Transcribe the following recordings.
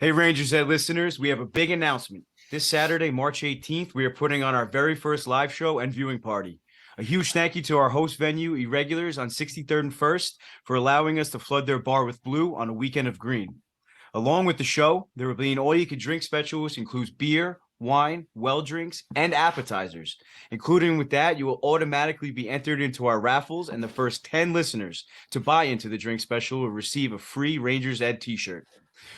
Hey, Rangers Head listeners, we have a big announcement. This Saturday, March 18th, we are putting on our very first live show and viewing party. A huge thank you to our host venue, Irregulars, on 63rd and 1st, for allowing us to flood their bar with blue on a weekend of green. Along with the show, there will be an all-you-can-drink special, which includes beer, wine, well drinks, and appetizers. Including with that, you will automatically be entered into our raffles, and the first 10 listeners to buy into the drink special will receive a free Rangers Ed t-shirt.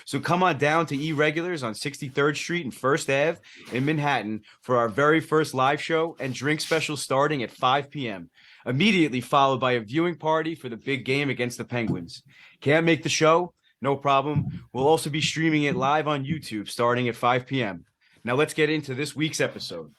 So come on down to Irregulars on 63rd Street and First Ave in Manhattan for our very first live show and drink special starting at 5 p.m., immediately followed by a viewing party for the big game against the Penguins. Can't make the show? No problem. We'll also be streaming it live on YouTube starting at 5 p.m. Now let's get into this week's episode.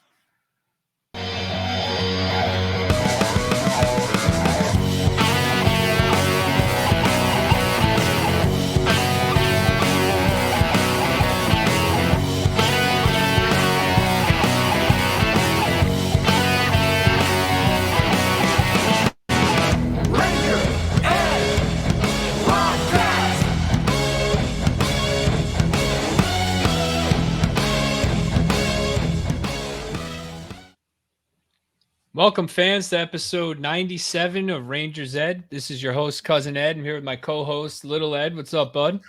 Welcome, fans, to episode 97 of Rangers Ed. This is your host, Cousin Ed. I'm here with my co-host, Little Ed. What's up, bud?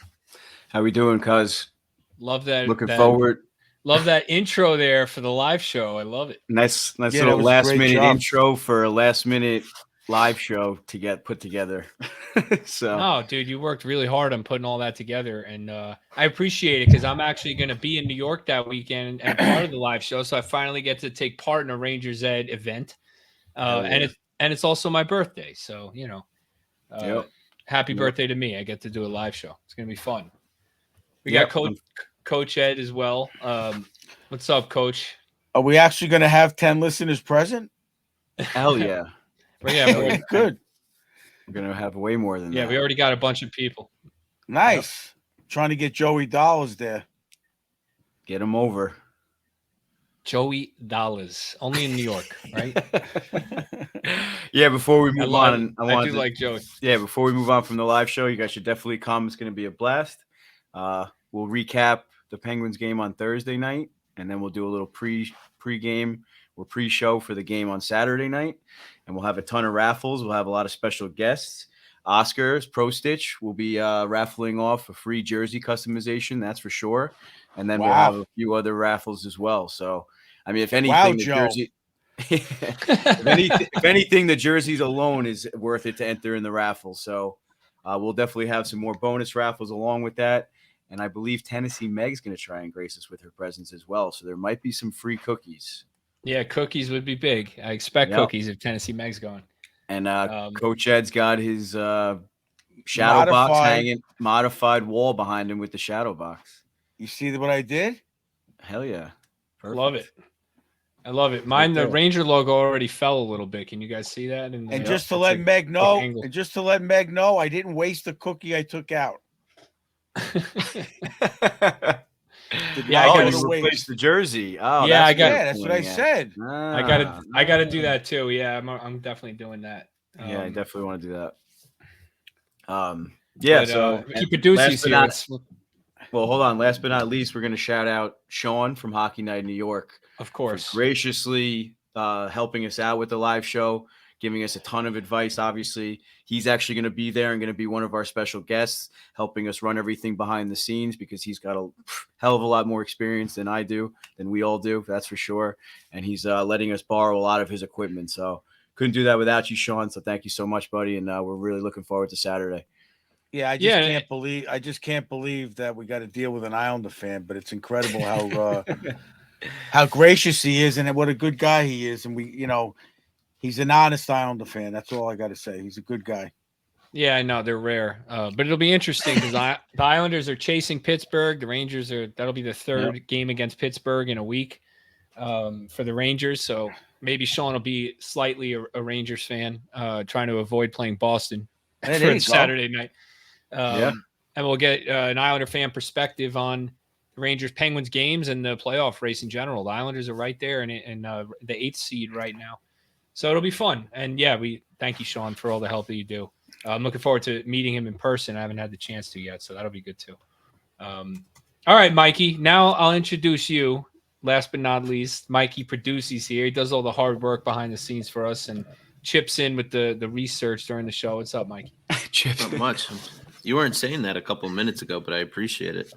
How we doing, cuz? Love that. Looking forward. Love that intro there for the live show. I love it. Nice little last-minute intro for a last-minute live show to get put together. So, no, dude, you worked really hard on putting all that together, and I appreciate it because I'm actually going to be in New York that weekend and part of the live show, so I finally get to take part in a Rangers Ed event, and it's also my birthday, so happy birthday to me! I get to do a live show. It's going to be fun. We got Coach Ed as well. What's up, Coach? Are we actually going to have 10 listeners present? Hell yeah! Yeah, good. We're going to have way more than that. Yeah, we already got a bunch of people. Nice. Yep. Trying to get Joey Dollars there. Get him over. Joey Dollars. Only in New York, right? Yeah, before we move on. I do like Joey. Yeah, before we move on from the live show, you guys should definitely come. It's going to be a blast. We'll recap the Penguins game on Thursday night, and then we'll do a little pre-game or pre-show for the game on Saturday night. And we'll have a ton of raffles. We'll have a lot of special guests. Oscars, Pro Stitch will be raffling off a free jersey customization, that's for sure. And then we'll have a few other raffles as well. So, I mean, if anything, if anything, the jerseys alone is worth it to enter in the raffle. So we'll definitely have some more bonus raffles along with that. And I believe Tennessee Meg's going to try and grace us with her presence as well. So there might be some free cookies. Yeah, cookies would be big. I expect cookies if Tennessee Meg's going. And Coach Ed's got his shadow box hanging, modified wall behind him with the shadow box. You see what I did? Hell yeah. Perfect. Love it. I love it. Mine, the Ranger logo already fell a little bit. Can you guys see that? And just to let Meg know, I didn't waste the cookie I took out. Yeah, I got to replace the jersey. Oh, yeah, that's what I said. I got to do that too. Yeah, I'm definitely doing that. Yeah, I definitely want to do that. Yeah, so keep Ducey's here. Well, hold on. Last but not least, we're going to shout out Sean from Hockey Night in New York. Of course. Graciously helping us out with the live show, giving us a ton of advice, obviously. He's actually going to be there and going to be one of our special guests, helping us run everything behind the scenes because he's got a hell of a lot more experience than we all do, that's for sure. And he's letting us borrow a lot of his equipment. So couldn't do that without you, Sean. So thank you so much, buddy. And we're really looking forward to Saturday. Yeah, I just can't believe that we got to deal with an Islander fan, but it's incredible how gracious he is and what a good guy he is. And he's an honest Islander fan. That's all I got to say. He's a good guy. Yeah, I know they're rare, but it'll be interesting because the Islanders are chasing Pittsburgh. The Rangers that'll be the third game against Pittsburgh in a week for the Rangers. So maybe Sean will be slightly a Rangers fan, trying to avoid playing Boston for Saturday night. And we'll get an Islander fan perspective on the Rangers Penguins games and the playoff race in general. The Islanders are right there in the 8th seed right now. So it'll be fun. And yeah, we thank you, Sean, for all the help that you do. I'm looking forward to meeting him in person. I haven't had the chance to yet, so that'll be good too. All right, Mikey. Now I'll introduce you. Last but not least, Mikey produces here. He does all the hard work behind the scenes for us and chips in with the research during the show. What's up, Mikey? Not much. You weren't saying that a couple of minutes ago, but I appreciate it.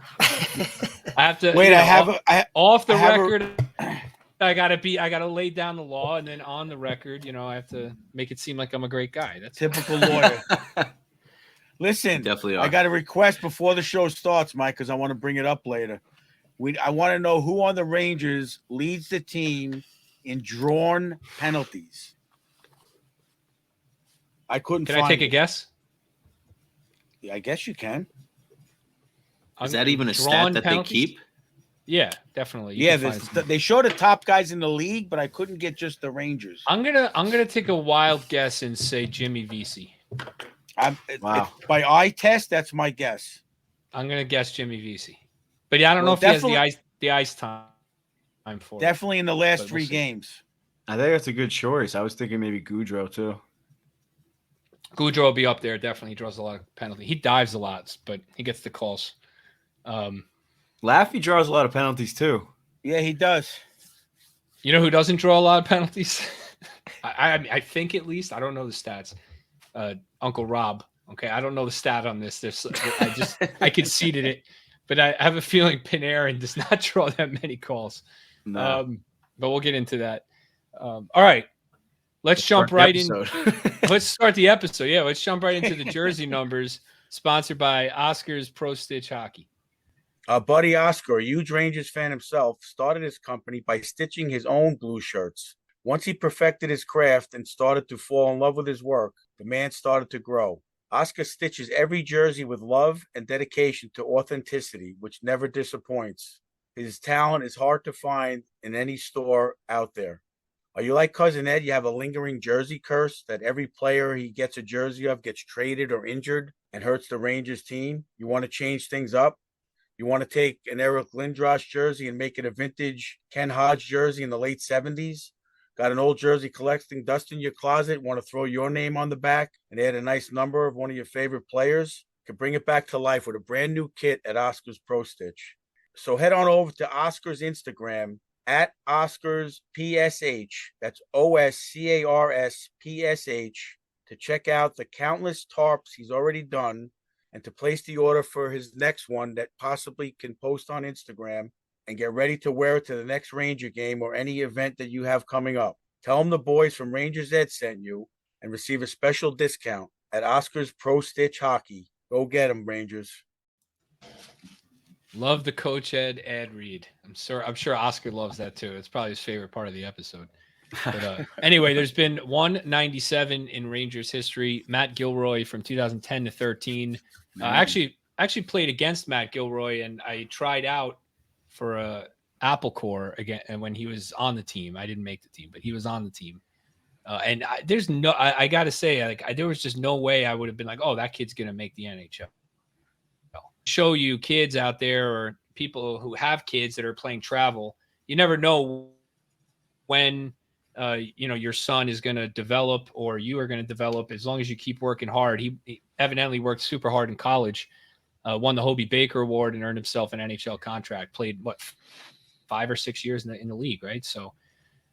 I have to Wait, off the record. I gotta lay down the law, and then on the record, I have to make it seem like I'm a great guy. That's typical lawyer. Listen, Definitely are. I got a request before the show starts, Mike, because I want to bring it up later. I want to know who on the Rangers leads the team in drawn penalties. I couldn't Can find I take it. a guess? Yeah, I guess you can. Is that even a Drawn stat that penalties? they keep? Yeah, definitely. Yeah, they show the top guys in the league, but I couldn't get just the Rangers. I'm gonna take a wild guess and say Jimmy Vesey. Wow. By eye test, that's my guess. I'm gonna guess Jimmy Vesey, but yeah, I don't know if he has the ice time for definitely in the last we'll 3 games. I think that's a good choice. I was thinking maybe Goudreau too. Goudreau will be up there. Definitely, he draws a lot of penalties. He dives a lot, but he gets the calls. Laffy draws a lot of penalties too. Yeah, he does. You know who doesn't draw a lot of penalties? I think at least. I don't know the stats. Uncle Rob. Okay, I don't know the stat on this. I conceded it, but I have a feeling Panarin does not draw that many calls. No. But we'll get into that. All right, let's jump right in. Let's start the episode. Yeah, let's jump right into the jersey numbers. Sponsored by Oscar's Pro Stitch Hockey. Our buddy Oscar, a huge Rangers fan himself, started his company by stitching his own blue shirts. Once he perfected his craft and started to fall in love with his work, the man started to grow. Oscar stitches every jersey with love and dedication to authenticity, which never disappoints. His talent is hard to find in any store out there. Are you like Cousin Ed? You have a lingering jersey curse that every player he gets a jersey of gets traded or injured and hurts the Rangers team? You want to change things up? You want to take an Eric Lindros jersey and make it a vintage Ken Hodge jersey in the late 70s? Got an old jersey collecting dust in your closet? Want to throw your name on the back and add a nice number of one of your favorite players? You can bring it back to life with a brand new kit at Oscar's Pro Stitch. So head on over to Oscar's Instagram at Oscars PSH. That's OSCARS PSH to check out the countless tarps he's already done and to place the order for his next one that possibly can post on Instagram and get ready to wear it to the next Ranger game or any event that you have coming up. Tell them the boys from Rangers Ed sent you and receive a special discount at Oscar's Pro Stitch Hockey. Go get them, Rangers. Love the Coach Ed ad read. I'm sure Oscar loves that too. It's probably his favorite part of the episode. But anyway, there's been 197 in Rangers history. Matt Gilroy from 2010 to 13. Actually played against Matt Gilroy, and I tried out for Apple Corps again. And when he was on the team, I didn't make the team, but he was on the team. And I got to say, there was just no way I would have been like, oh, that kid's going to make the NHL. Show you kids out there or people who have kids that are playing travel. You never know when your son is going to develop or you are going to develop as long as you keep working hard. He evidently worked super hard in college, won the Hobie Baker Award and earned himself an NHL contract, played 5 or 6 years in the league. Right. So,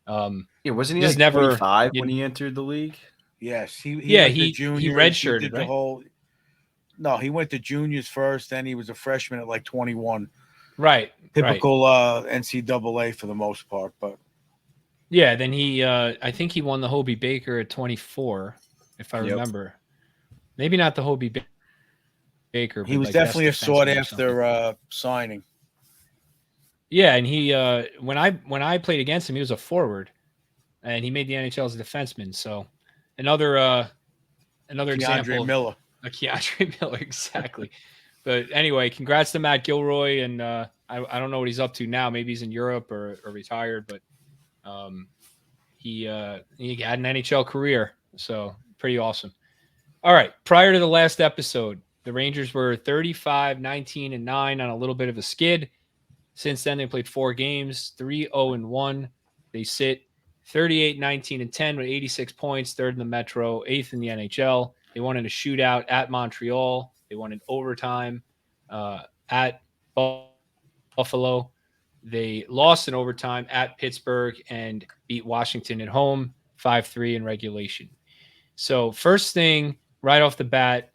wasn't he like never 25 when he entered the league? Yes. He redshirted, right? No, he went to juniors first. Then he was a freshman at like 21. Right. Typical NCAA for the most part, but. Yeah, then I think he won the Hobie Baker at 24, if I remember. Maybe not the Hobie Baker. He was definitely a sought after signing. Yeah, and he when I played against him, he was a forward, and he made the NHL as a defenseman. So another example. Miller. Keandre Miller, exactly. But anyway, congrats to Matt Gilroy, and I don't know what he's up to now. Maybe he's in Europe or retired, but he had an NHL career, so pretty awesome. All right, prior to the last episode, the Rangers were 35-19-9 on a little bit of a skid. Since then, they played 4 games, 3-0-1. They sit 38-19-10 with 86 points, 3rd in the Metro, 8th in the NHL. They won in a shootout at Montreal. They won in overtime at Buffalo. They lost in overtime at Pittsburgh and beat Washington at home 5-3 in regulation. So first thing right off the bat,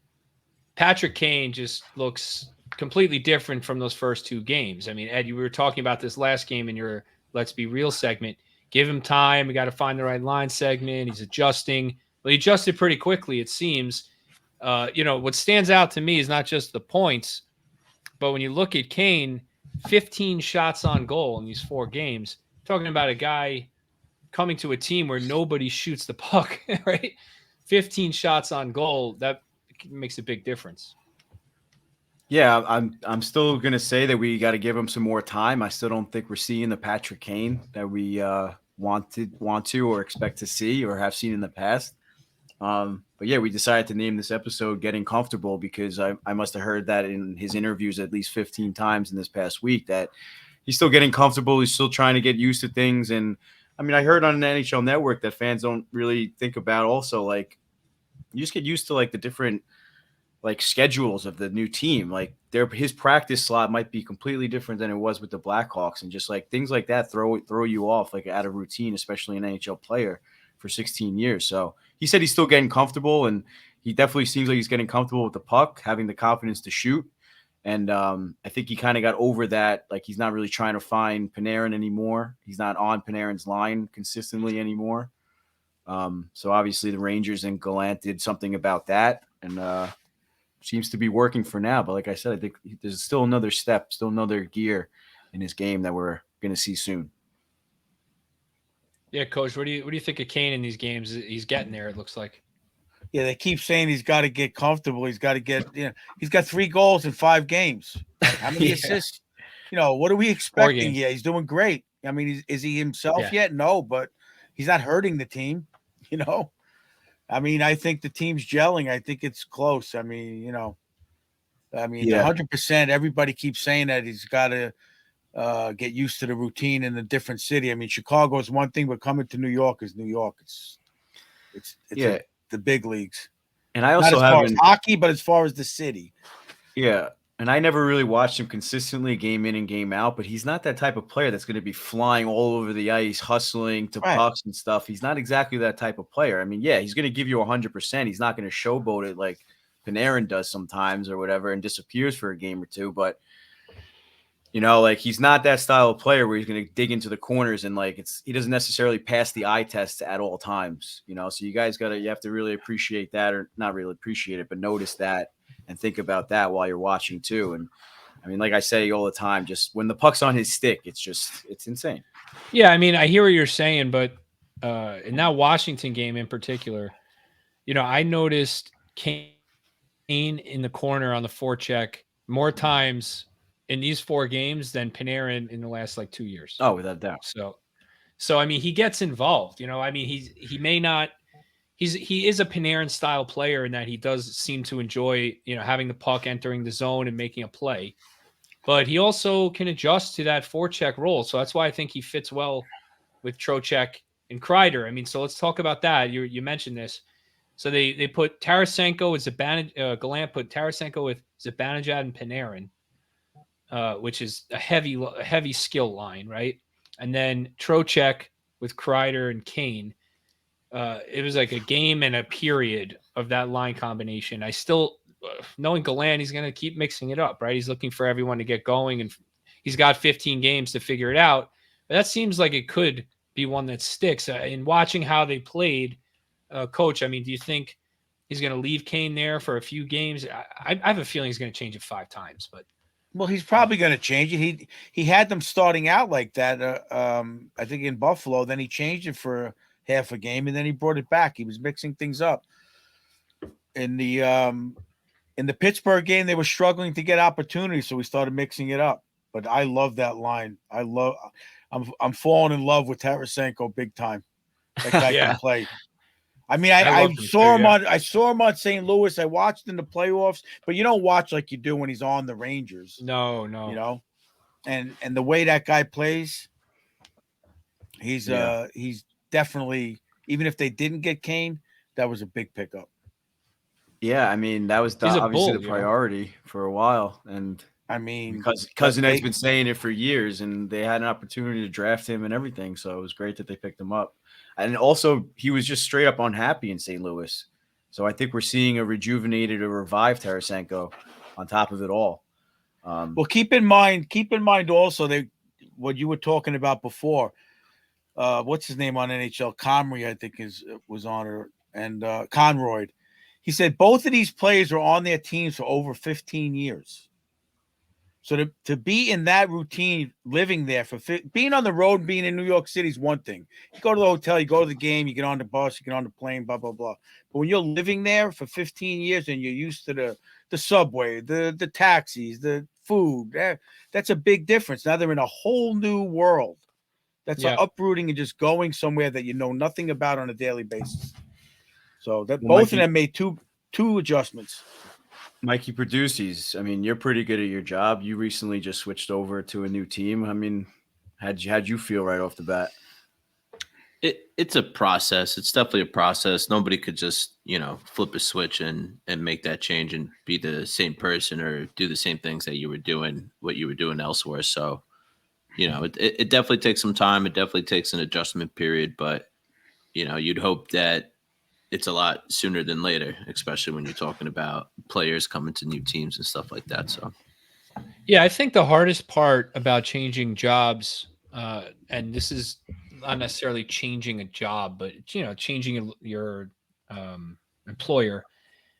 Patrick Kane just looks completely different from those first two games. I mean, Ed, you were talking about this last game in your Let's Be Real segment. Give him time. We got to find the right line segment. He's adjusting. Well, he adjusted pretty quickly, it seems. What stands out to me is not just the points, but when you look at Kane, 15 shots on goal in these 4 games, talking about a guy coming to a team where nobody shoots the puck, right? 15 shots on goal, that makes a big difference. Yeah, I'm still gonna say that we got to give him some more time. I still don't think we're seeing the Patrick Kane that we want to or expect to see or have seen in the past. But yeah, we decided to name this episode "Getting Comfortable" because I must have heard that in his interviews at least 15 times in this past week that he's still getting comfortable. He's still trying to get used to things. And I mean, I heard on the NHL Network that fans don't really think about also, like, you just get used to like the different like schedules of the new team. Like his practice slot might be completely different than it was with the Blackhawks, and just like things like that throw you off like out of routine, especially an NHL player for 16 years. So he said he's still getting comfortable, and he definitely seems like he's getting comfortable with the puck, having the confidence to shoot. And I think he kind of got over that. Like he's not really trying to find Panarin anymore. He's not on Panarin's line consistently anymore. So obviously the Rangers and Gallant did something about that, and seems to be working for now. But like I said, I think there's still another step, still another gear in his game that we're going to see soon. Yeah, Coach, what do you think of Kane in these games? He's getting there, it looks like. Yeah, they keep saying he's got to get comfortable. He's got to get, he's got 3 goals in 5 games. How many assists? What are we expecting? Yeah, he's doing great. I mean, is he himself yet? No, but he's not hurting the team, I mean, I think the team's gelling. I think it's close. I mean, 100%. Everybody keeps saying that he's got to get used to the routine in a different city. I mean, Chicago is one thing, but coming to New York is New York. It's the big leagues. And I also not as far as hockey, but as far as the city. Yeah. And I never really watched him consistently game in and game out, but he's not that type of player that's going to be flying all over the ice, hustling to pucks and stuff. He's not exactly that type of player. I mean, yeah, he's going to give you 100%. He's not going to showboat it like Panarin does sometimes or whatever and disappears for a game or two. But, like he's not that style of player where he's going to dig into the corners and like he doesn't necessarily pass the eye test at all times, So you guys you have to really appreciate that, or not really appreciate it, but notice that. And think about that while you're watching too. And I mean, like I say all the time, just when the puck's on his stick, it's insane. Yeah, I mean, I hear what you're saying, but in that Washington game in particular, I noticed Kane in the corner on the forecheck more times in these 4 games than Panarin in the last like 2 years. Oh, without doubt. So I mean, he gets involved. I mean, he may not. He is a Panarin style player in that he does seem to enjoy, having the puck entering the zone and making a play, but he also can adjust to that forecheck role. So that's why I think he fits well with Trocheck and Kreider. I mean, so let's talk about that. You mentioned this. So they put Tarasenko with Gallant put Tarasenko with Zibanejad and Panarin, which is a heavy skill line, right? And then Trocheck with Kreider and Kane. It was like a game and a period of that line combination. I still, knowing Gallant, he's going to keep mixing it up, right? He's looking for everyone to get going, and he's got 15 games to figure it out. But that seems like it could be one that sticks. In watching how they played, Coach, I mean, do you think he's going to leave Kane there for a few games? I have a feeling he's going to change it 5 times, but. Well, he's probably going to change it. He had them starting out like that, I think in Buffalo. Then he changed it for half a game, and then he brought it back. He was mixing things up. In the Pittsburgh game, they were struggling to get opportunities, so we started mixing it up. But I love that line. I'm falling in love with Tarasenko big time. That guy can play. I mean, I saw him on St. Louis. I watched in the playoffs, but you don't watch like you do when he's on the Rangers. No. And the way that guy plays, he's definitely, even if they didn't get Kane, that was a big pickup. Yeah, I mean, that was obviously the priority for a while. And I mean, because Cousin Ed's been saying it for years, and they had an opportunity to draft him and everything. So it was great that they picked him up. And also, he was just straight up unhappy in St. Louis. So I think we're seeing a rejuvenated or revived Tarasenko on top of it all. Well, keep in mind also what you were talking about before. What's his name on NHL? Comrie, I think was on her, and Conroy. He said both of these players are on their teams for over 15 years. So to be in that routine, living there being on the road, being in New York City is one thing. You go to the hotel, you go to the game, you get on the bus, you get on the plane, blah, blah, blah. But when you're living there for 15 years and you're used to the subway, the taxis, the food, that's a big difference. Now they're in a whole new world. That's uprooting and just going somewhere that you know nothing about on a daily basis. So both of them made two adjustments. Mikey Produces, I mean, you're pretty good at your job. You recently just switched over to a new team. I mean, how'd you feel right off the bat? It's a process. It's definitely a process. Nobody could just, flip a switch and make that change and be the same person or do the same things that you were doing, what you were doing elsewhere. So, it definitely takes some time. It definitely takes an adjustment period, but, you'd hope that it's a lot sooner than later, especially when you're talking about players coming to new teams and stuff like that. So, yeah, I think the hardest part about changing jobs, and this is not necessarily changing a job, but changing your employer,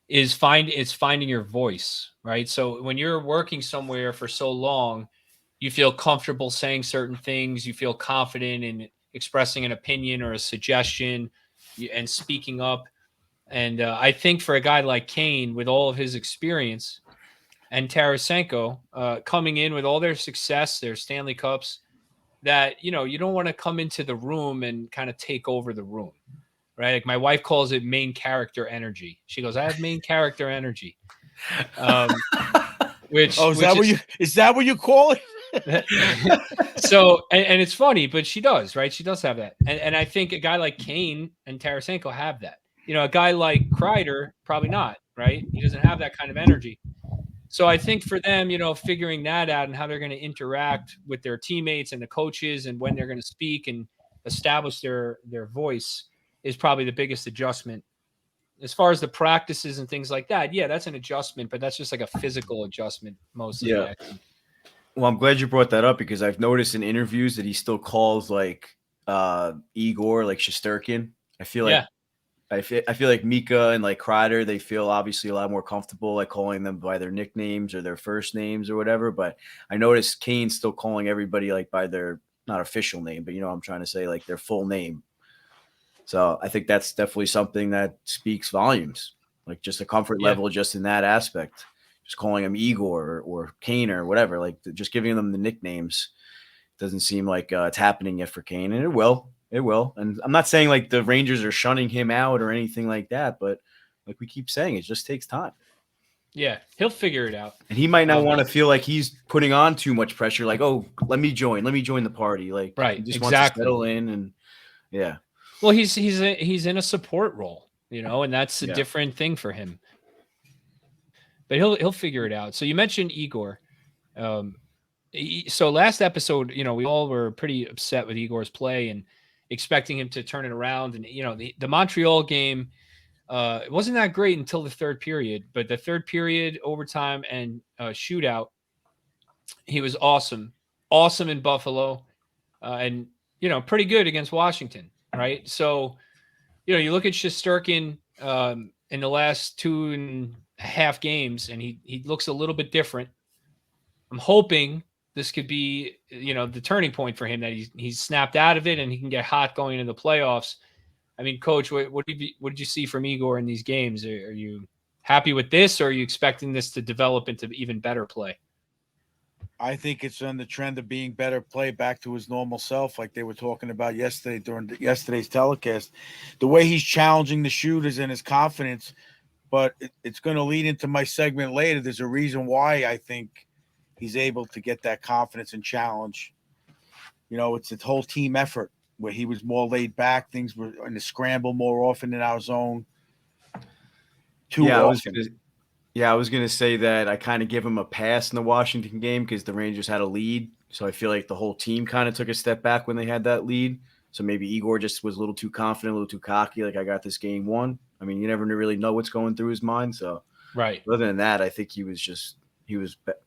is finding your voice, right? So when you're working somewhere for so long, you feel comfortable saying certain things, you feel confident in expressing an opinion or a suggestion and speaking up. And I think for a guy like Kane, with all of his experience, and Tarasenko coming in with all their success, their Stanley Cups, that, you don't want to come into the room and kind of take over the room, right? Like my wife calls it main character energy. She goes, I have main character energy. Is that what you call it? So, and it's funny, but she does, right? She does have that. And I think a guy like Kane and Tarasenko have that. A guy like Kreider, probably not, right? He doesn't have that kind of energy. So I think for them, figuring that out and how they're going to interact with their teammates and the coaches and when they're going to speak and establish their voice is probably the biggest adjustment. As far as the practices and things like that, yeah, that's an adjustment, but that's just like a physical adjustment mostly. Yeah. Well, I'm glad you brought that up because I've noticed in interviews that he still calls like Igor like Shesterkin. I feel like I feel like Mika and like Kreider, they feel obviously a lot more comfortable like calling them by their nicknames or their first names or whatever. But I noticed Kane's still calling everybody like by their not official name, but I'm trying to say like their full name. So I think that's definitely something that speaks volumes, like just a comfort level just in that aspect. Just calling him Igor or Kane or whatever, like just giving them the nicknames doesn't seem like it's happening yet for Kane, and it will. It will. And I'm not saying like the Rangers are shunning him out or anything like that, but like we keep saying, it just takes time. Yeah, he'll figure it out. And he might not want to feel like he's putting on too much pressure. Like, oh, let me join the party. Like, right, he just wants to settle in and Well, he's in a support role, and that's a different thing for him. But he'll figure it out. So you mentioned Igor. So last episode, we all were pretty upset with Igor's play and expecting him to turn it around. And, the Montreal game, it wasn't that great until the third period. But the third period, overtime, and shootout, he was awesome. Awesome in Buffalo. And, pretty good against Washington, right? So, you look at Shesterkin in the last 2.5 games, and he looks a little bit different. I'm hoping this could be, the turning point for him, that he's snapped out of it and he can get hot going into the playoffs. I mean, Coach, what did you see from Igor in these games? Are you happy with this, or are you expecting this to develop into even better play? I think it's on the trend of being better play, back to his normal self, like they were talking about yesterday during yesterday's telecast. The way he's challenging the shooters and his confidence, but it's going to lead into my segment later. There's a reason why I think he's able to get that confidence and challenge. It's a whole team effort where he was more laid back. Things were in the scramble more often in our zone. Yeah, I was going to say that I kind of give him a pass in the Washington game because the Rangers had a lead. So I feel like the whole team kind of took a step back when they had that lead. So maybe Igor just was a little too confident, a little too cocky, like I got this game won. I mean, you never really know what's going through his mind. So Right. other than that, I think he was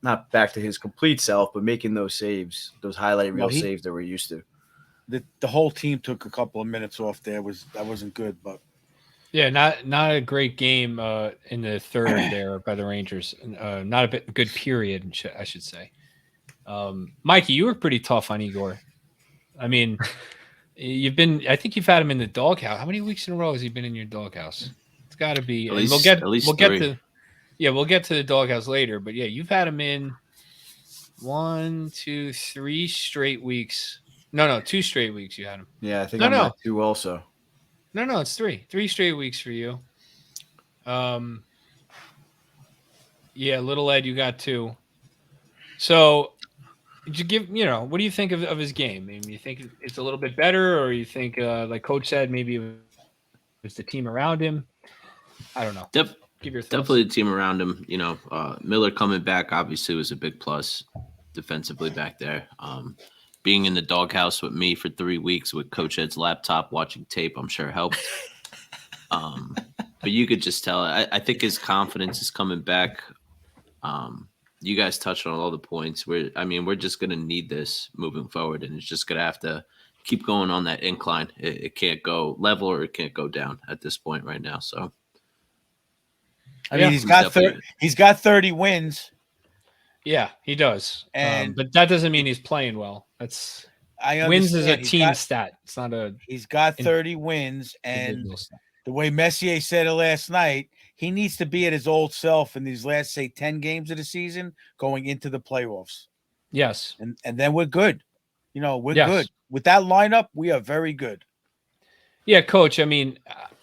not back to his complete self, but making those saves, those highlight reel saves that we're used to. The whole team took a couple of minutes off there. That wasn't good, but Yeah, not a great game in the third there by the Rangers. Not a good period, I should say. Mikey, you were pretty tough on Igor. I mean, I think you've had him in the doghouse. How many weeks in a row has he been in your doghouse? It's got to be. At least three. We'll get to the doghouse later. But yeah, you've had him in 1, 2, 3 straight weeks. No, 2 straight weeks you had him. Yeah, I think I'm at 2 also. No, it's 3. 3 straight weeks for you. Yeah, Little Ed, you got 2. So, did you give? What do you think of his game? I mean, you think it's a little bit better, or you think, like Coach said, maybe it was the team around him? I don't know. Give your thoughts. Definitely the team around him. Miller coming back obviously was a big plus defensively back there. Being in the doghouse with me for 3 weeks with Coach Ed's laptop watching tape, I'm sure helped. But you could just tell. I think his confidence is coming back. You guys touched on all the points. We're just going to need this moving forward, and it's just going to have to keep going on that incline. It can't go level or it can't go down at this point right now. So, I mean, he's got 30 wins. Yeah, he does. And but that doesn't mean he's playing well. Wins is a team stat. It's not a. He's got 30 wins, and the way Messier said it last night, he needs to be at his old self in these last, say, 10 games of the season going into the playoffs. Yes. And then we're good. We're good. With that lineup, we are very good. Yeah, Coach. I mean,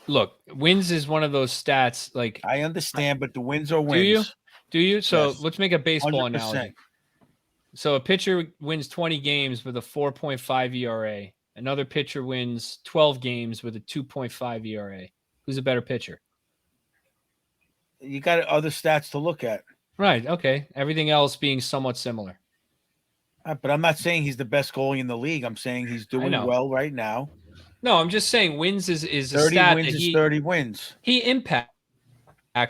look, wins is one of those stats. Like I understand, but the wins are wins. Do you? So Yes. let's make a baseball 100%. analogy. So a pitcher wins 20 games with a 4.5 ERA. Another pitcher wins 12 games with a 2.5 ERA. Who's a better pitcher? You got other stats to look at. Right. Okay. Everything else being somewhat similar. But I'm not saying he's the best goalie in the league. I'm saying he's doing well right now. No, I'm just saying wins is a 30 stat wins that is 30 wins. He impacts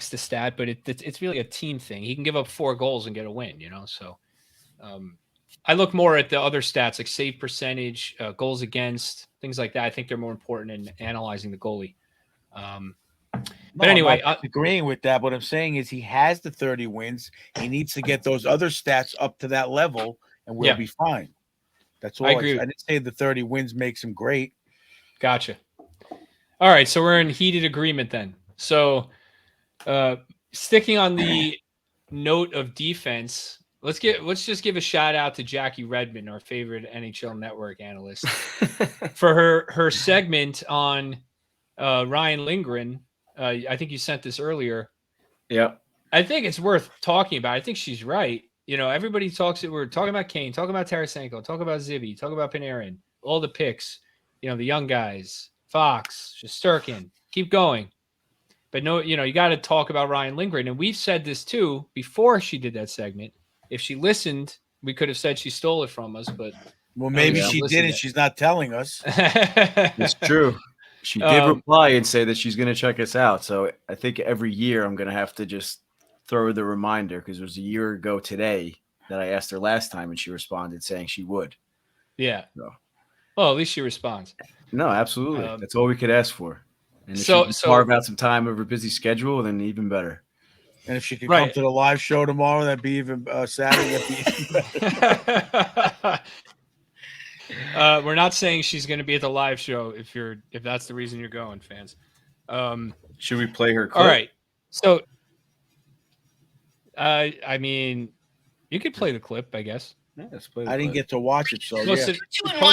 the stat, but it's really a team thing. He can give up 4 goals and get a win, So I look more at the other stats like save percentage, goals against, things like that. I think they're more important in analyzing the goalie. But anyway, I'm not agreeing with that. What I'm saying is he has the 30 wins. He needs to get those other stats up to that level, and we'll be fine. That's all. I agree. I didn't say the 30 wins makes him great. Gotcha. All right, so we're in heated agreement then. So, sticking on the note of defense, let's just give a shout out to Jackie Redmond, our favorite NHL Network analyst, for her segment on Ryan Lindgren. I think you sent this earlier. Yeah. I think it's worth talking about. I think she's right. Everybody we're talking about Kane, talking about Tarasenko, talking about Zibby, talking about Panarin, all the picks, the young guys, Fox, Shesterkin, keep going. But no, you got to talk about Ryan Lindgren. And we've said this too before she did that segment. If she listened, we could have said she stole it from us, but maybe she did and she's not telling us. It's true. She did reply and say that she's going to check us out. So I think every year I'm going to have to just throw her the reminder because it was a year ago today that I asked her last time and she responded saying she would. Yeah. So. Well, at least she responds. No, absolutely. That's all we could ask for. And if she can carve out some time of her busy schedule, then even better. And if she could come to the live show tomorrow, that'd be even Saturday. That'd be even better. We're not saying she's going to be at the live show if that's the reason you're going, fans. Should we play her clip? All right. So, I mean, you could play the clip, I guess. Yeah, let's play. I didn't get to watch it, so 2-1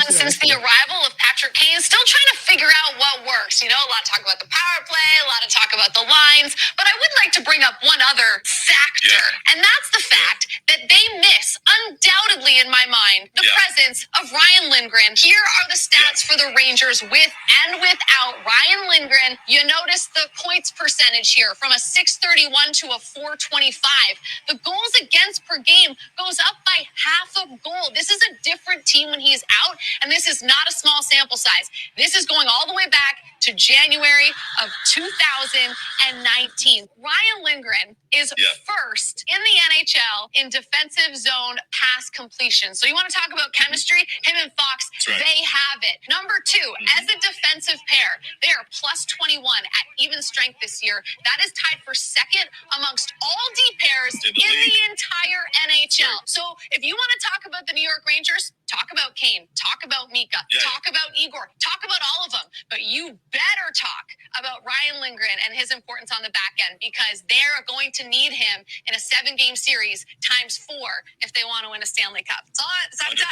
since the arrival of Patrick Kane. Still trying to figure out what works. A lot of talk about the power play, a lot of talk about the lines, but I would like to bring up one other factor, and that's the fact that they miss, undoubtedly in my mind, the presence of Ryan Lindgren. Lindgren. Here are the stats for the Rangers with and without Ryan Lindgren. You notice the points percentage here from a 631 to a 425. The goals against per game goes up by half a goal. This is a different team when he's out, and this is not a small sample size. This is going all the way back to January of 2019. Ryan Lindgren is first in the NHL in defensive zone pass completion. So you want to talk about chemistry? Him and Fox, they have it. Number two, as a defensive pair, they are plus 21 at even strength this year. That is tied for second amongst all D pairs in the entire NHL. So if you want to talk about the New York Rangers, talk about Kane, talk about Mika, talk about Igor, talk about all of them. But you better talk about Ryan Lindgren and his importance on the back end, because they're going to need him in a 7-game series times 4 if they want to win a Stanley Cup. It's all done.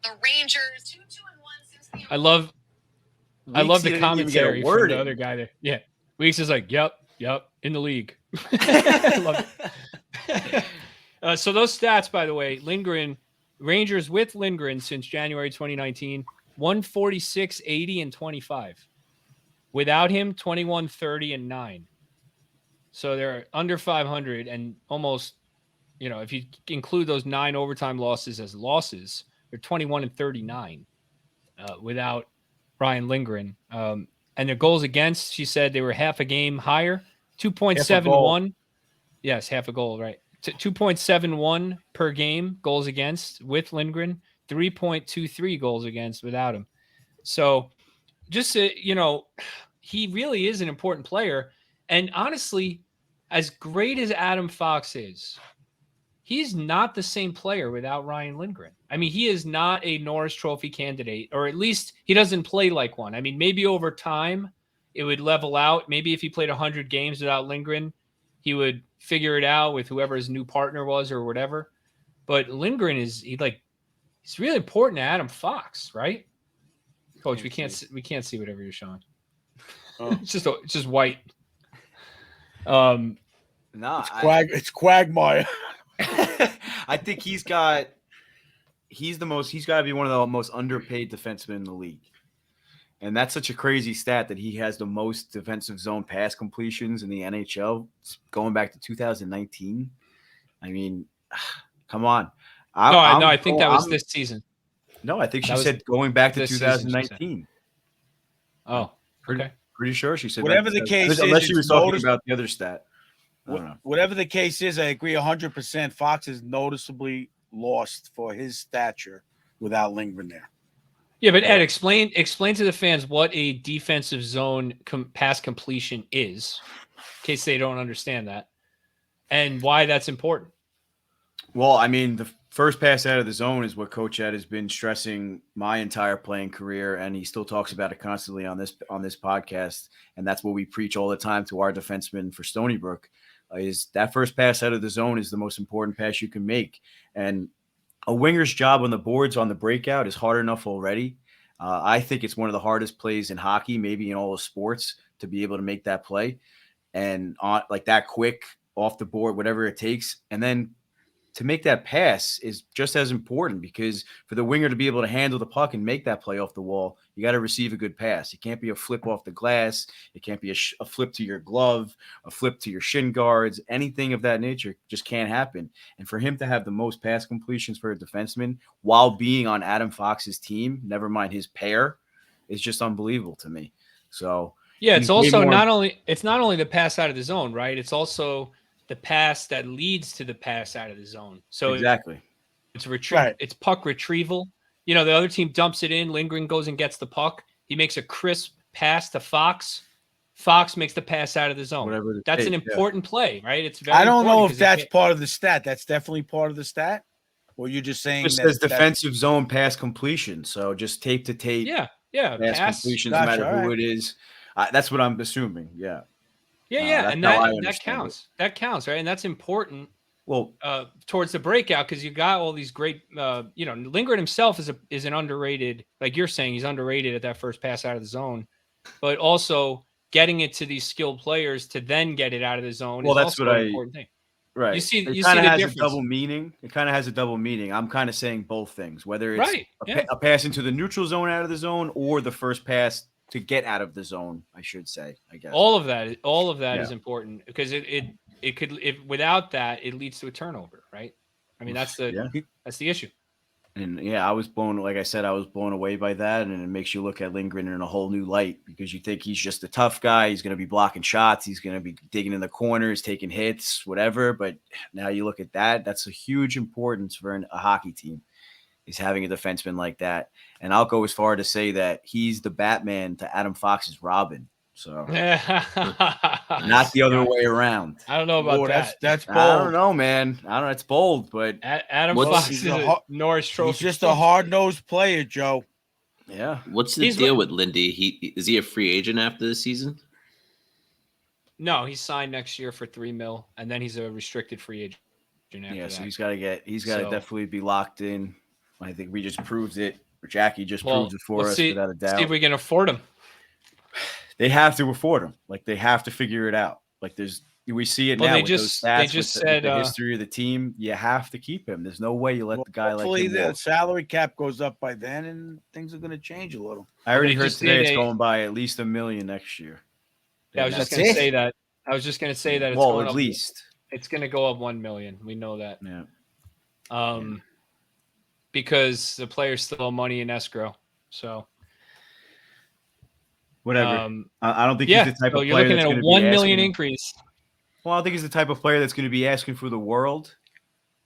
The Rangers 2-2-1 since the I love the Weeks, commentary from the other guy there. Yeah. Weeks is like, yep, in the league. I love it. So those stats, by the way, Rangers with Lindgren since January 2019, 146, 80, and 25. Without him, 21, 30, and 9. So they're under 500 and almost, if you include those 9 overtime losses as losses, they're 21 and 39 without Ryan Lindgren. And their goals against, she said they were half a game higher, 2.71. Yes, half a goal, right. 2.71 per game goals against with Lindgren, 3.23 goals against without him. So just, he really is an important player. And honestly, as great as Adam Fox is, he's not the same player without Ryan Lindgren. I mean, he is not a Norris Trophy candidate, or at least he doesn't play like one. I mean, maybe over time it would level out. Maybe if he played 100 games without Lindgren, he would figure it out with whoever his new partner was or whatever. But Lindgren he's really important to Adam Fox, right? Coach, we can't see whatever you're showing. Oh. It's just white. It's Quagmire. I think he's got to be one of the most underpaid defensemen in the league. And that's such a crazy stat that he has the most defensive zone pass completions in the NHL going back to 2019. I mean, come on. I think that was this season. No, I think she said going back to 2019. Oh, okay. Pretty sure she said whatever the case is, unless she was talking about the other stat. Whatever the case is, I agree 100%. Fox is noticeably lost for his stature without Lindgren there. Yeah, but Ed, explain to the fans what a defensive zone pass completion is, in case they don't understand that, and why that's important. Well, I mean, the first pass out of the zone is what Coach Ed has been stressing my entire playing career, and he still talks about it constantly on this podcast, and that's what we preach all the time to our defensemen for Stony Brook. Is that first pass out of the zone is the most important pass you can make. And a winger's job on the boards on the breakout is hard enough already. I think it's one of the hardest plays in hockey, maybe in all of sports, to be able to make that play. And like that quick, off the board, whatever it takes. And then to make that pass is just as important, because for the winger to be able to handle the puck and make that play off the wall, you got to receive a good pass. It can't be a flip off the glass. It can't be a flip to your glove, a flip to your shin guards. Anything of that nature just can't happen. And for him to have the most pass completions for a defenseman while being on Adam Fox's team, never mind his pair, is just unbelievable to me. So yeah, it's also not only the pass out of the zone, right? It's also the pass that leads to the pass out of the zone. So exactly, it's It's puck retrieval. The other team dumps it in. Lindgren goes and gets the puck. He makes a crisp pass to Fox. Fox makes the pass out of the zone. That's an important play, right? It's very. I don't know if that's part of the stat. That's definitely part of the stat. Or you're just saying it says defensive zone pass completion. So just tape to tape. Yeah. Pass completions, no matter who it is. That's what I'm assuming. Yeah. Yeah, and that counts. That counts, right? And that's important. Well, towards the breakout, because you got all these great. Lindgren himself is an underrated. Like you're saying, he's underrated at that first pass out of the zone, but also getting it to these skilled players to then get it out of the zone. Well, is also an important thing. Right. You see it the kind of has difference. a double meaning. It kind of has a double meaning. I'm kind of saying both things, whether it's Right, yeah. a pass into the neutral zone out of the zone or the first pass to get out of the zone, I should say, I guess. All of that Yeah. is important because it could, if without that, it leads to a turnover, right? I mean, that's the issue. And yeah, I was blown away by that. And it makes you look at Lindgren in a whole new light because you think he's just a tough guy. He's going to be blocking shots. He's going to be digging in the corners, taking hits, whatever. But now you look at that. That's a huge importance for a hockey team, is having a defenseman like that. And I'll go as far to say that he's the Batman to Adam Fox's Robin. So not the other way around. I don't know about that. That's bold. I don't know, man. I don't know. It's bold, but Adam Fox is a Norris Trophy. He's just a hard-nosed player, Joe. yeah. What's the deal with Lindy? Is he a free agent after the season? No, he's signed next year for $3 million, and then he's a restricted free agent. Yeah, so he's got to definitely be locked in. I think we just proved it. Jackie just proved it for us without a doubt. See if we can afford him. They have to afford him. Like, they have to figure it out. Like, we see it now. They just said the history of the team. You have to keep him. There's no way you let the guy like him Hopefully the walk. salary cap goes up by then, and things are going to change a little. I already heard just today did it's a- going by at least $1 million next year. Yeah, I was just That's going to it? say that. I was just going to say that it's Well, going at up, least. it's going to go up $1 million. We know that. Yeah. Because the players still owe money in escrow. So Whatever. I don't think he's the type so of you're player looking that's at a going to $1 be million asking. increase. Well, I don't think he's the type of player that's going to be asking for the world,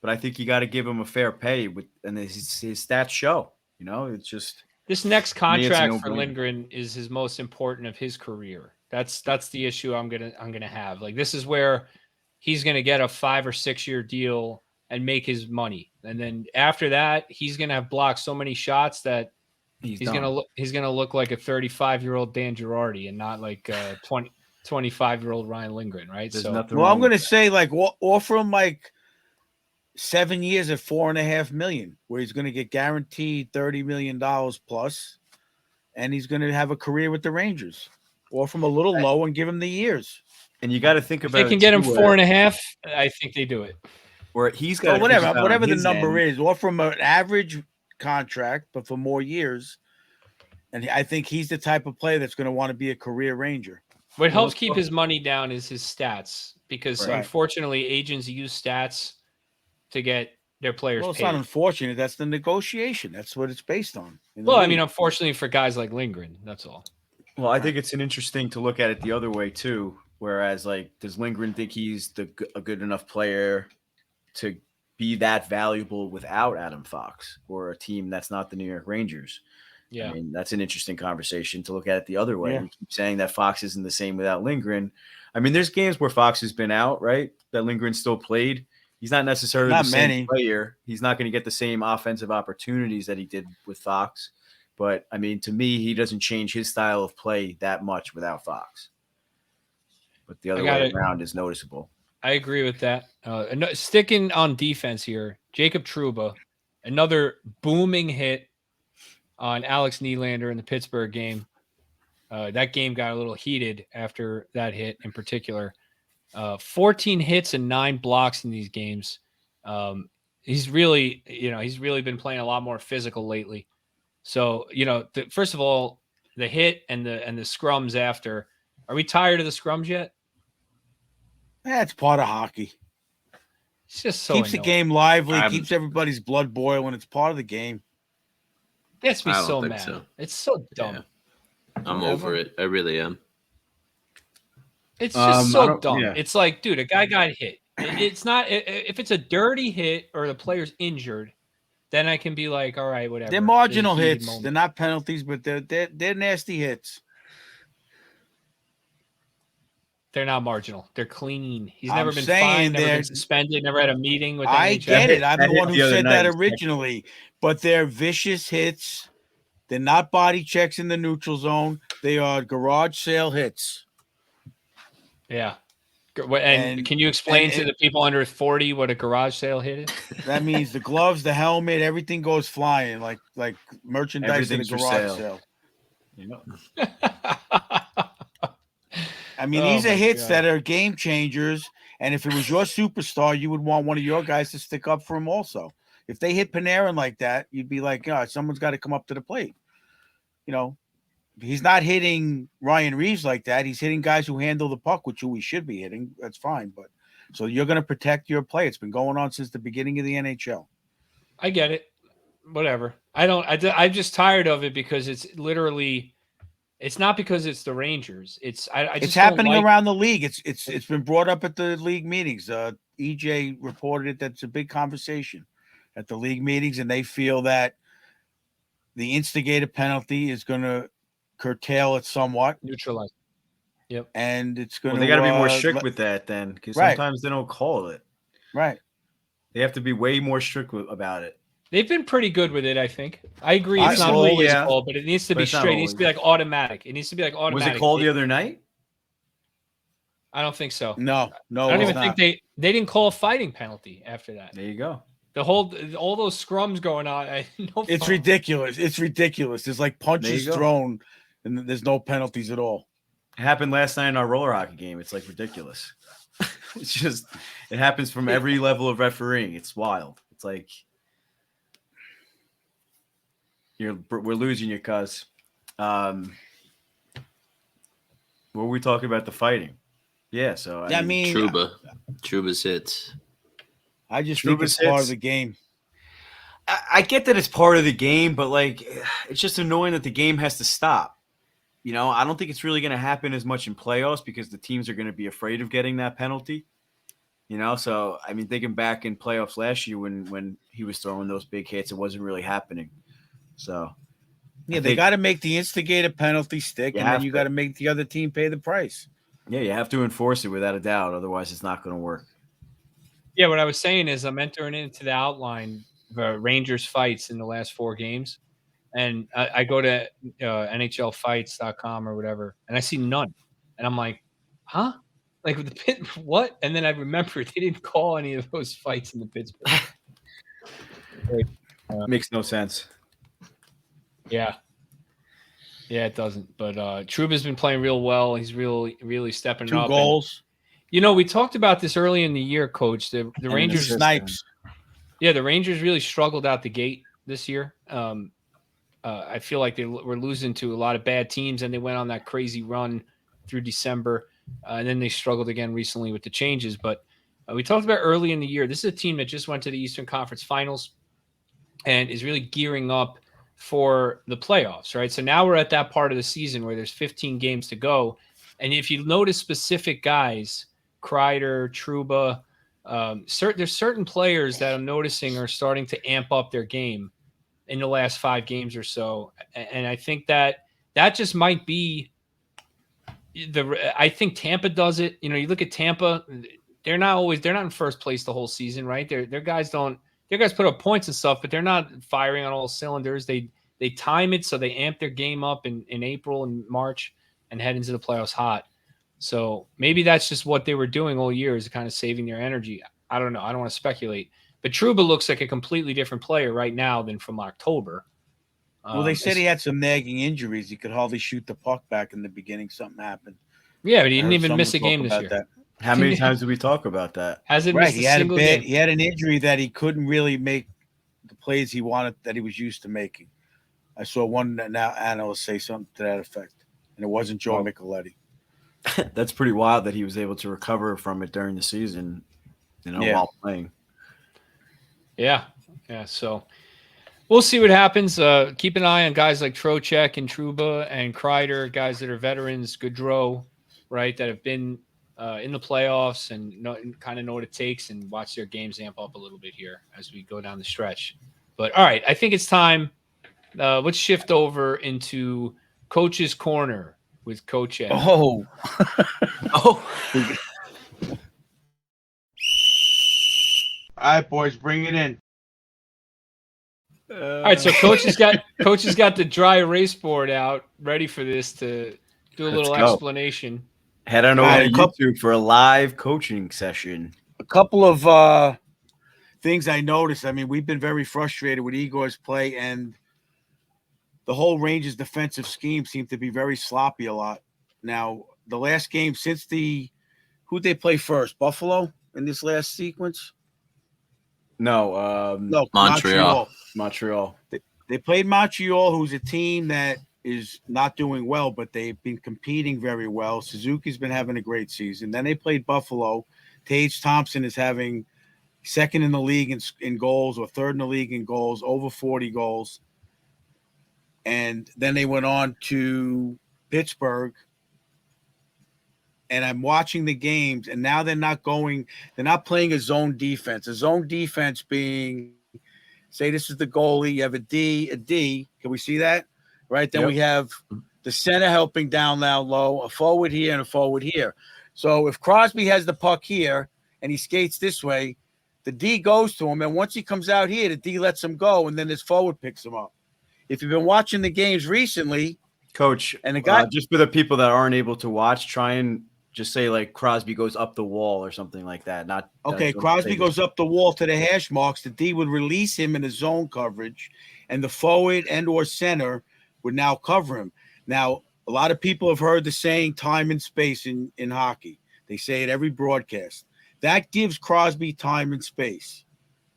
but I think you got to give him a fair pay and his stats show. You know, it's just This next me, it's a contract for no-brainer. Lindgren is his most important of his career. That's the issue I'm gonna have. Like, this is where he's gonna get a 5 or 6 year deal and make his money, and then after that, he's gonna have blocked so many shots that he's gonna look like a 35-year-old Dan Girardi and not like a 25-year-old Ryan Lindgren, right? There's So nothing Well, wrong I'm going to with that. say, like, offer him like 7 years at $4.5 million, where he's going to get guaranteed $30 million plus, and he's going to have a career with the Rangers. Offer him a little low and give him the years. And you got to think if about they can it get him too, 4.5, I think they do it. where he's got Well, whatever the number is, offer him an average contract, but for more years. And I think he's the type of player that's going to want to be a career Ranger. What helps keep his money down is his stats, because Right. unfortunately, agents use stats to get their players Well, it's paid. not unfortunate. That's the negotiation. That's what it's based on. in the Well, I league. mean, unfortunately for guys like Lindgren, that's all. Well, I think it's an interesting to look at it the other way too. Whereas, like, does Lindgren think he's a good enough player to be that valuable without Adam Fox or a team that's not the New York Rangers? Yeah. I mean, that's an interesting conversation to look at it the other way. Yeah. We keep saying that Fox isn't the same without Lindgren. I mean, there's games where Fox has been out, right? That Lindgren still played. He's not necessarily Not the same many. player. He's not going to get the same offensive opportunities that he did with Fox. But, I mean, to me, he doesn't change his style of play that much without Fox. But the other way around is noticeable. I agree with that. Sticking on defense here, Jacob Trouba, another booming hit on Alex Nylander in the Pittsburgh game. That game got a little heated after that hit in particular. 14 hits and 9 blocks in these games. He's really been playing a lot more physical lately. So, first of all, the hit and the scrums after. Are we tired of the scrums yet? That's part of hockey. It's just so Keeps the annoying. game lively, keeps everybody's blood boiling. It's part of the game. Gets me I don't so think mad. so. It's so dumb. Yeah. I'm over it. I really am. It's just so dumb. yeah. It's like, dude, a guy got hit. It's not if it's a dirty hit or the player's injured, then I can be like, all right, whatever. They're marginal There's a heated hits. moment. They're not penalties, but they're nasty hits. They're not marginal. They're clean. He's I'm never been saying fined, never they're- been suspended, never had a meeting with I NHL. get it. I'm That the hit one who the other said night that was originally, but they're vicious hits. They're not body checks in the neutral zone. They are garage sale hits. Yeah. And can you explain to the people under 40 what a garage sale hit is? That means the gloves, the helmet, everything goes flying like merchandise in a Everything's for garage sale. I mean, Oh these are my hits God. that are game changers, And if it was your superstar, you would want one of your guys to stick up for him also. If they hit Panarin like that, you'd be like, someone's got to come up to the plate. You know, he's not hitting Ryan Reeves like that. He's hitting guys who handle the puck, which he should be hitting. That's fine. But so you're going to protect your play. It's been going on since the beginning of the NHL. I get it. Whatever. I'm just tired of it because it's literally, it's not because it's the Rangers. It's happening around the league. It's been brought up at the league meetings. EJ reported it. That's a big conversation at the league meetings, and they feel that the instigator penalty is going to curtail it somewhat, neutralize. Yep. And it's going to. They got to be more strict with that then, because sometimes they don't call it. Right. They have to be way more strict about it. They've been pretty good with it, I think. I agree. It's not always called, but it needs to be straight. It needs to be like automatic. It needs to be like automatic. Was it called the other night? I don't think so. No. I don't even think they didn't call a fighting penalty after that. There you go. All those scrums going on. It's ridiculous. It's ridiculous. There's like punches thrown, and there's no penalties at all. It happened last night in our roller hockey game. It's like ridiculous. It's just, it happens from every level of refereeing. It's wild. It's like we're losing you, cuz. What were we talking about? The fighting. Yeah. So I mean, Trouba's hits. I just think it's part of the game. I get that it's part of the game, but like, it's just annoying that the game has to stop. You know, I don't think it's really going to happen as much in playoffs because the teams are going to be afraid of getting that penalty. You know, so I mean, thinking back in playoffs last year when he was throwing those big hits, it wasn't really happening. So, yeah, they got to make the instigator penalty stick, and then you got to make the other team pay the price. Yeah, you have to enforce it without a doubt. Otherwise, it's not going to work. Yeah, what I was saying is I'm entering into the outline of Rangers fights in the last 4 games. And I go to NHLfights.com or whatever, and I see none. And I'm like, huh? Like with the pit, what? And then I remember they didn't call any of those fights in the Pittsburgh. Makes no sense. Yeah. Yeah, it doesn't. But Trouba's been playing real well. He's really stepping up. 2 goals. And, we talked about this early in the year, Coach. The Rangers snipes. Yeah, the Rangers really struggled out the gate this year. I feel like they were losing to a lot of bad teams, and they went on that crazy run through December, and then they struggled again recently with the changes. But we talked about early in the year. This is a team that just went to the Eastern Conference Finals and is really gearing up for the playoffs, right? So now we're at that part of the season where there's 15 games to go, and if you notice specific guys, Kreider, Trouba, there's certain players that I'm noticing are starting to amp up their game in the last 5 games or so. And I think that just might be I think Tampa does it. You look at Tampa, they're not in first place the whole season, right? Their guys put up points and stuff, but they're not firing on all cylinders. They time it so they amp their game up in April and March and head into the playoffs hot. So maybe that's just what they were doing all year, is kind of saving their energy. I don't know. I don't want to speculate. But Trouba looks like a completely different player right now than from October. Well, they said he had some nagging injuries. He could hardly shoot the puck back in the beginning. Something happened. Yeah, but he didn't even miss a game this year. That. How many times did we talk about that? Hasn't missed a single game. He had an injury that he couldn't really make the plays he wanted, that he was used to making. I saw one analyst say something to that effect, and it wasn't Joe Micheletti. That's pretty wild that he was able to recover from it during the season, while playing. Yeah. So we'll see what happens. Keep an eye on guys like Trocheck and Trouba and Kreider, guys that are veterans, Gaudreau, right, that have been in the playoffs and kind of know what it takes, and watch their games amp up a little bit here as we go down the stretch. But all right, I think it's time. Let's shift over into Coach's Corner with Coach Ed. Oh. All right, boys, bring it in. All right, so Coach has got the dry erase board out, ready for this to do a little explanation. Head on over to YouTube for a live coaching session. A couple of things I noticed. I mean, we've been very frustrated with Igor's play, and the whole Rangers defensive scheme seemed to be very sloppy a lot. Now, the last game since the Who'd they play first? Buffalo in this last sequence? No, No, Montreal. Montreal. They played Montreal, who's a team that is not doing well, but they've been competing very well. Suzuki's been having a great season. Then they played Buffalo. Tage Thompson is having second in the league in goals, or third in the league in goals, over 40 goals. And then they went on to Pittsburgh. And I'm watching the games, and now they're not playing a zone defense. A zone defense being, say this is the goalie, you have a D. Can we see that? Right? Then we have the center helping down low, a forward here and a forward here. So if Crosby has the puck here and he skates this way, the D goes to him, and once he comes out here, the D lets him go, and then his forward picks him up. If you've been watching the games recently, Coach, and the guy just for the people that aren't able to watch, try and just say like Crosby goes up the wall or something like that. Not okay. Crosby goes up the wall to the hash marks. The D would release him in the zone coverage, and the forward and or center would now cover him. Now, a lot of people have heard the saying time and space in hockey. They say it every broadcast. That gives Crosby time and space.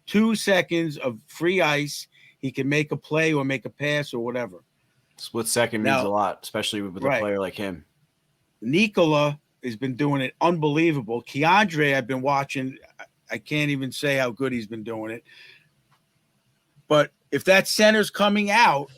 2 seconds of free ice. He can make a play or make a pass or whatever. Split second means a lot, especially with a player like him. Nikola has been doing it unbelievable. Keandre, I've been watching. I can't even say how good he's been doing it. But if that center's coming out,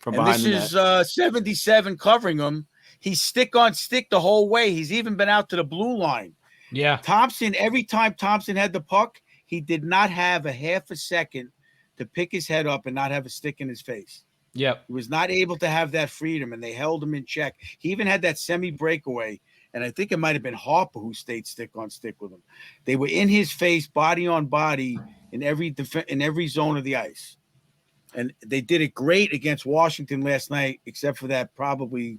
from and this is 77 covering him, he's stick on stick the whole way. He's even been out to the blue line. Yeah. Thompson, every time Thompson had the puck, he did not have a half a second to pick his head up and not have a stick in his face. Yep. He was not able to have that freedom, and they held him in check. He even had that semi-breakaway, and I think it might have been Harper who stayed stick on stick with him. They were in his face, body on body, in every zone of the ice. And they did it great against Washington last night, except for that probably,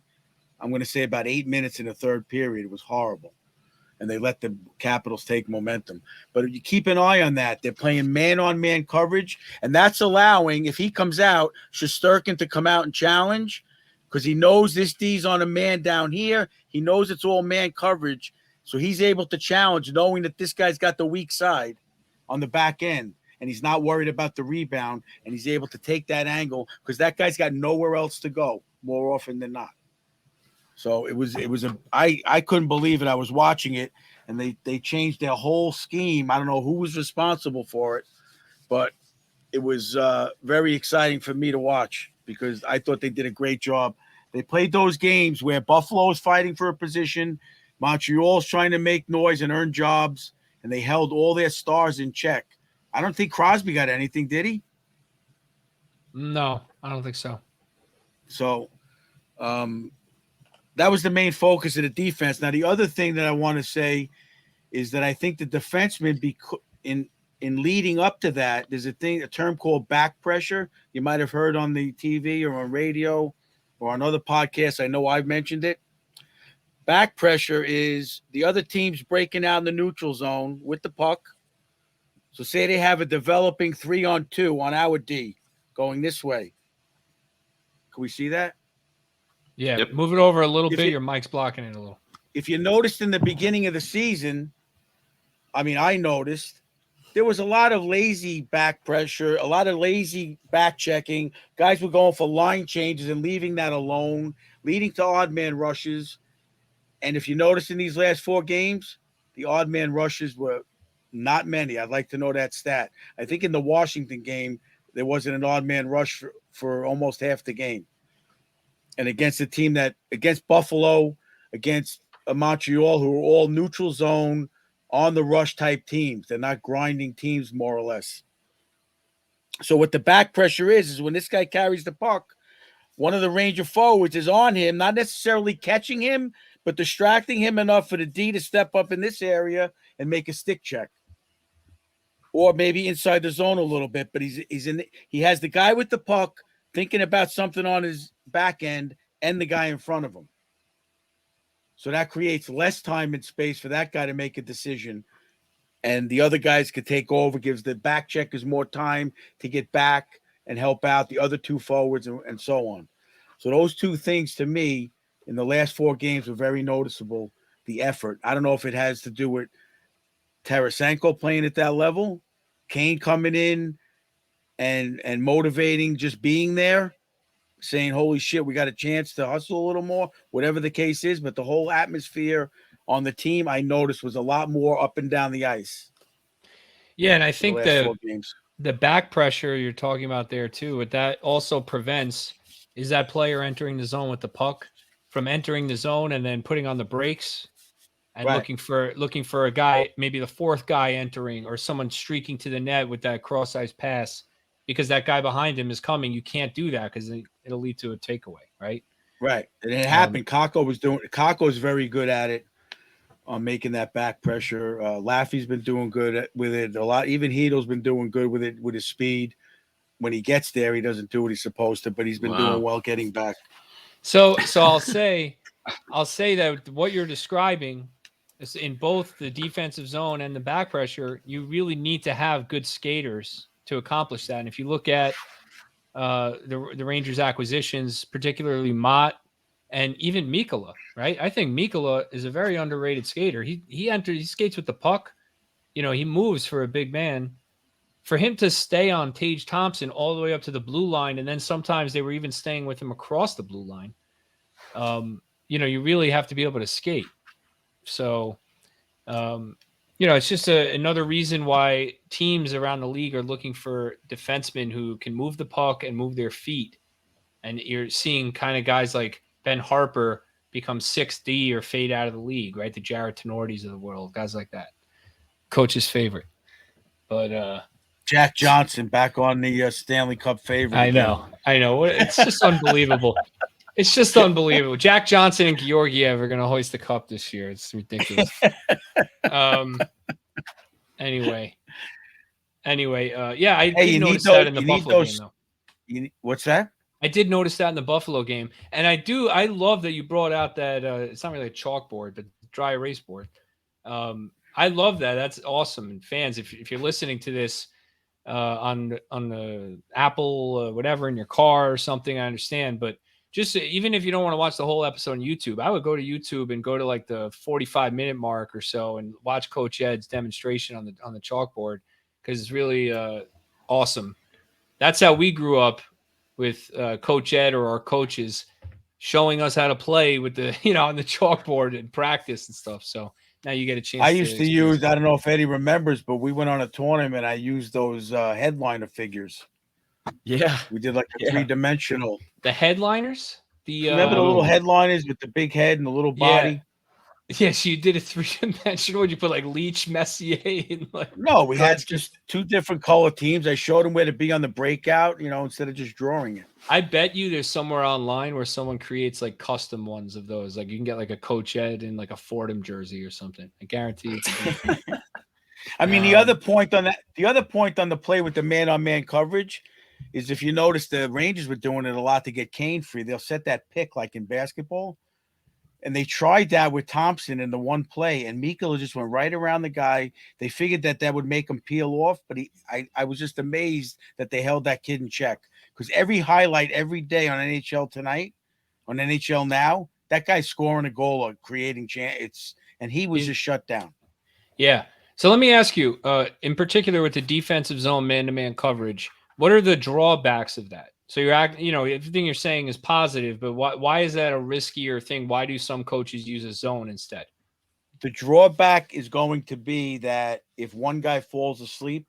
I'm going to say about 8 minutes in the third period. It was horrible. And they let the Capitals take momentum. But you keep an eye on that. They're playing man-on-man coverage, and that's allowing, if he comes out, Shesterkin to come out and challenge, because he knows this D's on a man down here. He knows it's all man coverage, so he's able to challenge, knowing that this guy's got the weak side on the back end, and he's not worried about the rebound, and he's able to take that angle because that guy's got nowhere else to go more often than not. So I couldn't believe it. I was watching it, and they changed their whole scheme. I don't know who was responsible for it, but it was very exciting for me to watch because I thought they did a great job. They played those games where Buffalo is fighting for a position, Montreal's trying to make noise and earn jobs, and they held all their stars in check. I don't think Crosby got anything, did he? No, I don't think so. So that was the main focus of the defense. Now, the other thing that I want to say is that I think the defensemen, in leading up to that, there's a term called back pressure. You might have heard on the TV or on radio or on other podcasts. I know I've mentioned it. Back pressure is the other team's breaking out in the neutral zone with the puck. So say they have a developing 3-on-2 on our D going this way. Can we see that? Yeah, Yep. Move it over a little bit. Your mic's blocking it a little. If you noticed in the beginning of the season, I noticed there was a lot of lazy back pressure, a lot of lazy back checking. Guys were going for line changes and leaving that alone, leading to odd man rushes. And if you notice in these last 4 games, the odd man rushes were not many. I'd like to know that stat. I think in the Washington game, there wasn't an odd man rush for almost half the game. And against a team against Buffalo, against Montreal, who are all neutral zone, on the rush type teams. They're not grinding teams, more or less. So what the back pressure is when this guy carries the puck, one of the Ranger forwards is on him, not necessarily catching him, but distracting him enough for the D to step up in this area and make a stick check. Or maybe inside the zone a little bit, but he has the guy with the puck thinking about something on his back end and the guy in front of him. So that creates less time and space for that guy to make a decision. And the other guys could take over, gives the back checkers more time to get back and help out the other 2 forwards and so on. So those 2 things to me in the last 4 games were very noticeable the effort. I don't know if it has to do with Tarasenko playing at that level, Kane coming in and motivating, just being there, saying, holy shit, we got a chance to hustle a little more, whatever the case is. But the whole atmosphere on the team, I noticed, was a lot more up and down the ice. Yeah, and I think the last 4 games. The back pressure you're talking about there too, what that also prevents is that player entering the zone with the puck from entering the zone and then putting on the brakes and looking for a guy, maybe the fourth guy entering or someone streaking to the net with that cross-ice pass because that guy behind him is coming. You can't do that because it'll lead to a takeaway, right? Right. And it happened. Kako is very good at it, on making that back pressure. Laffy's been doing good with it a lot. Even Hedo's been doing good with it, with his speed. When he gets there, he doesn't do what he's supposed to, but he's been doing well getting back. So I'll say that what you're describing is in both the defensive zone and the back pressure, you really need to have good skaters to accomplish that. And if you look at the Rangers acquisitions, particularly Mott and even Mikkola, right? I think Mikkola is a very underrated skater. He skates with the puck. He moves for a big man. For him to stay on Tage Thompson all the way up to the blue line, and then sometimes they were even staying with him across the blue line, you really have to be able to skate. So, it's just another reason why teams around the league are looking for defensemen who can move the puck and move their feet. And you're seeing kind of guys like Ben Harper become 6D or fade out of the league, right? The Jared Tenortis of the world, guys like that. Coach's favorite. But Jack Johnson back on the Stanley Cup favorite. I know. It's just unbelievable. It's just unbelievable. Jack Johnson and Georgiev are going to hoist the cup this year. It's ridiculous. Anyway, I did notice that in the Buffalo game, though. What's that? I did notice that in the Buffalo game, and I love that you brought out that it's not really a chalkboard, but dry erase board. I love that. That's awesome. And fans, if you're listening to this on the Apple whatever in your car or something, I understand. But just even if you don't want to watch the whole episode on YouTube, I would go to YouTube and go to like the 45-minute mark or so and watch Coach Ed's demonstration on the chalkboard because it's really awesome. That's how we grew up with Coach Ed or our coaches showing us how to play with the on the chalkboard and practice and stuff. So now you get a chance. I used to use, I don't know if Eddie remembers, but we went on a tournament. I used those headliner figures. Yeah. We did like a 3-dimensional. The headliners? Remember the little headliners with the big head and the little body? Yes, you did a 3-dimensional. Would you put like Leach, Messier? And like no, we had just 2 different color teams. I showed them where to be on the breakout, instead of just drawing it. I bet you there's somewhere online where someone creates like custom ones of those. Like you can get like a Coach Ed in like a Fordham jersey or something. I guarantee it's I mean, the other point on the play with the man-on-man coverage is if you notice the Rangers were doing it a lot to get Kane free. They'll set that pick like in basketball. And they tried that with Thompson in the one play, and Mikkola just went right around the guy. They figured that would make him peel off, but I was just amazed that they held that kid in check. Because every highlight every day on NHL Tonight, on NHL Now, that guy's scoring a goal or creating chance. And he was just shut down. Yeah. So let me ask you, in particular with the defensive zone man-to-man coverage, what are the drawbacks of that? So everything you're saying is positive, but why is that a riskier thing? Why do some coaches use a zone instead? The drawback is going to be that if one guy falls asleep,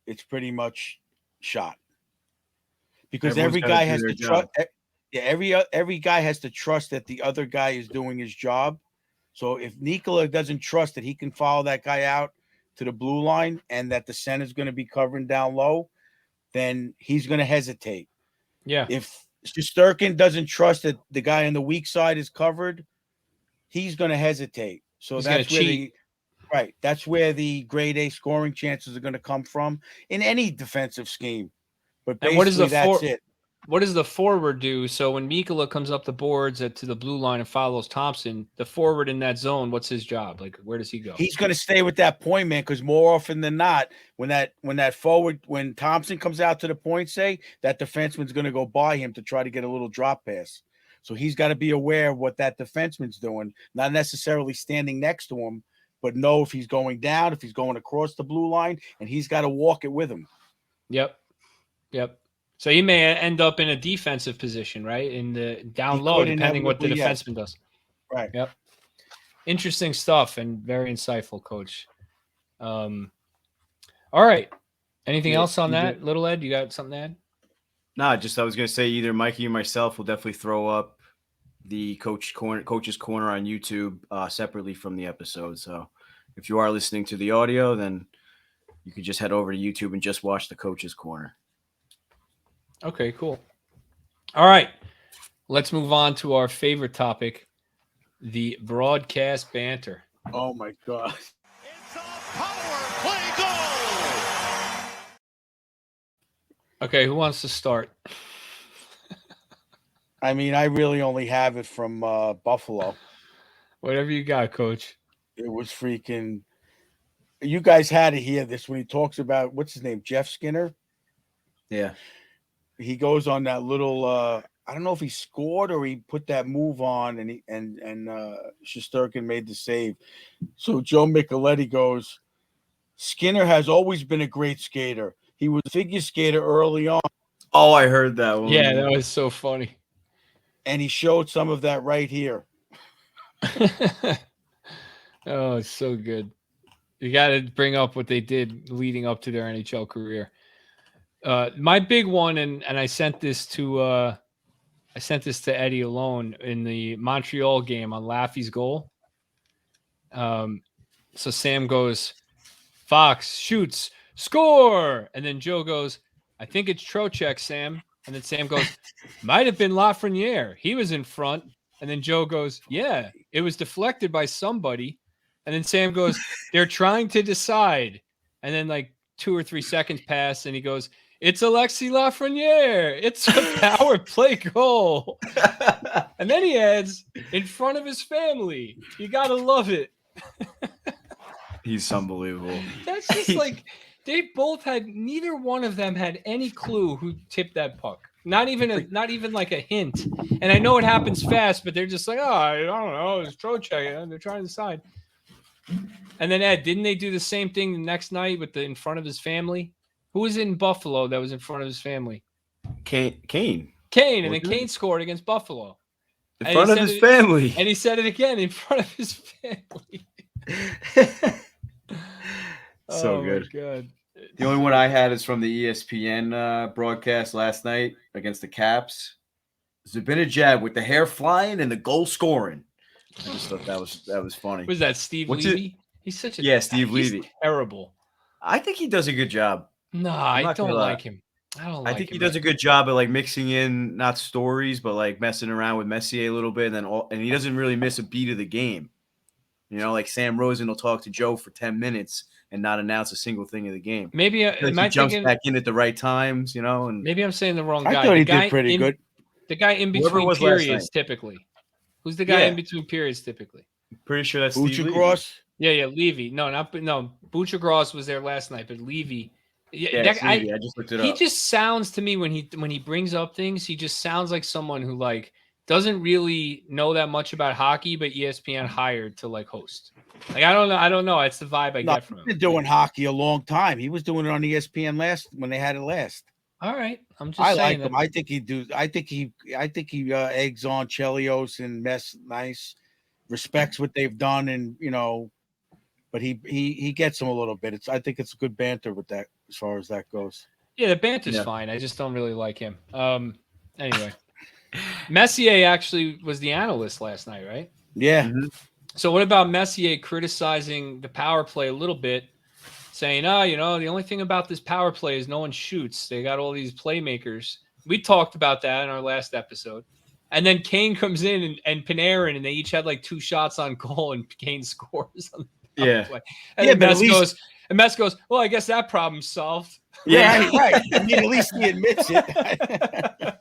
it's pretty much shot. Because every guy has to trust. Yeah, every guy has to trust that the other guy is doing his job. So if Mikkola doesn't trust that he can follow that guy out to the blue line and that the center is going to be covering down low, then he's going to hesitate. Yeah. If Shesterkin doesn't trust that the guy on the weak side is covered, he's going to hesitate. So that's where the grade A scoring chances are going to come from in any defensive scheme. But basically, that's it. What does the forward do? So when Mikkola comes up the boards to the blue line and follows Thompson, the forward in that zone, what's his job? Like, where does he go? He's going to stay with that point man, because more often than not, when Thompson comes out to the point, that defenseman's going to go by him to try to get a little drop pass. So he's got to be aware of what that defenseman's doing, not necessarily standing next to him, but know if he's going down, if he's going across the blue line, and he's got to walk it with him. Yep. So he may end up in a defensive position, right? In the down low, depending what the defenseman does. Right. Yep. Interesting stuff and very insightful, Coach. All right. Anything else on that? Little Ed, you got something to add? No, I was going to say either Mikey or myself will definitely throw up the coach's corner on YouTube separately from the episode. So if you are listening to the audio, then you could just head over to YouTube and just watch the coach's corner. Okay, cool. All right. Let's move on to our favorite topic, the broadcast banter. Oh, my God. It's a power play goal. Okay, who wants to start? I mean, I really only have it from Buffalo. Whatever you got, Coach. It was freaking – you guys had to hear this when he talks about – what's his name? Jeff Skinner? Yeah. He goes on that little I don't know if he scored or he put that move on and Shesterkin made the save. So Joe Micheletti goes, Skinner has always been a great skater. He was a figure skater early on. Oh, I heard that one. Yeah, that was so funny. And he showed some of that right here. Oh, it's so good. You got to bring up what they did leading up to their NHL career. My big one, and I sent this to Eddie alone in the Montreal game on Laffy's goal. So Sam goes, Fox shoots, score, and then Joe goes, I think it's Trocheck, Sam. And then Sam goes, might have been Lafreniere. He was in front. And then Joe goes, yeah, it was deflected by somebody. And then Sam goes, they're trying to decide. And then like 2 or 3 seconds pass, and he goes, it's Alexis Lafreniere. It's a power play goal. And then he adds, in front of his family. You got to love it. He's unbelievable. That's just like, they both had, neither one of them had any clue who tipped that puck. Not even like a hint. And I know it happens fast, but they're just like, oh, I don't know. It's Trocheck. They're trying to decide. And then Ed, didn't they do the same thing the next night with the in front of his family? Who was in Buffalo that was in front of his family? Kane. And then Kane scored against Buffalo. In front of his family. And he said it again in front of his family. So good. My God. The only one I had is from the ESPN broadcast last night against the Caps. Zibanejad with the hair flying and the goal scoring. I just thought that was funny. Was that Steve Levy? He's such a Steve Levy. Terrible. I think he does a good job. No, I don't like him. I think he does a good job at like mixing in not stories, but like messing around with Messier a little bit, and he doesn't really miss a beat of the game. You know, like Sam Rosen will talk to Joe for 10 minutes and not announce a single thing of the game. Maybe he jumps back in at the right times, you know. And maybe I'm saying the wrong guy. I thought he did pretty good. The guy in between periods, typically. Who's the guy in between periods, typically? I'm pretty sure that's Steve Gross. Yeah, Levy. No, Bucha-Gross was there last night, but Levy. Yeah, Levy. I just looked it up. He just sounds to me when he brings up things, he just sounds like someone who like doesn't really know that much about hockey, but ESPN hired to like host. Like I don't know. It's the vibe I get from him. He's been doing hockey a long time. He was doing it on ESPN when they had it last. All right, I'm just saying. I like him. I think he eggs on Chelios and Mess nice, respects what they've done, and you know, but he gets them a little bit. I think it's good banter with that as far as that goes. Yeah, the banter's fine. I just don't really like him. Anyway, Messier actually was the analyst last night, right? Yeah. Mm-hmm. So what about Messier criticizing the power play a little bit, saying, the only thing about this power play is no one shoots. They got all these playmakers. We talked about that in our last episode. And then Kane comes in and Panarin, and they each had like 2 shots on goal, and Kane scores on the power play. And then Mess goes, well, I guess that problem's solved. Yeah, right. I mean, at least he admits it.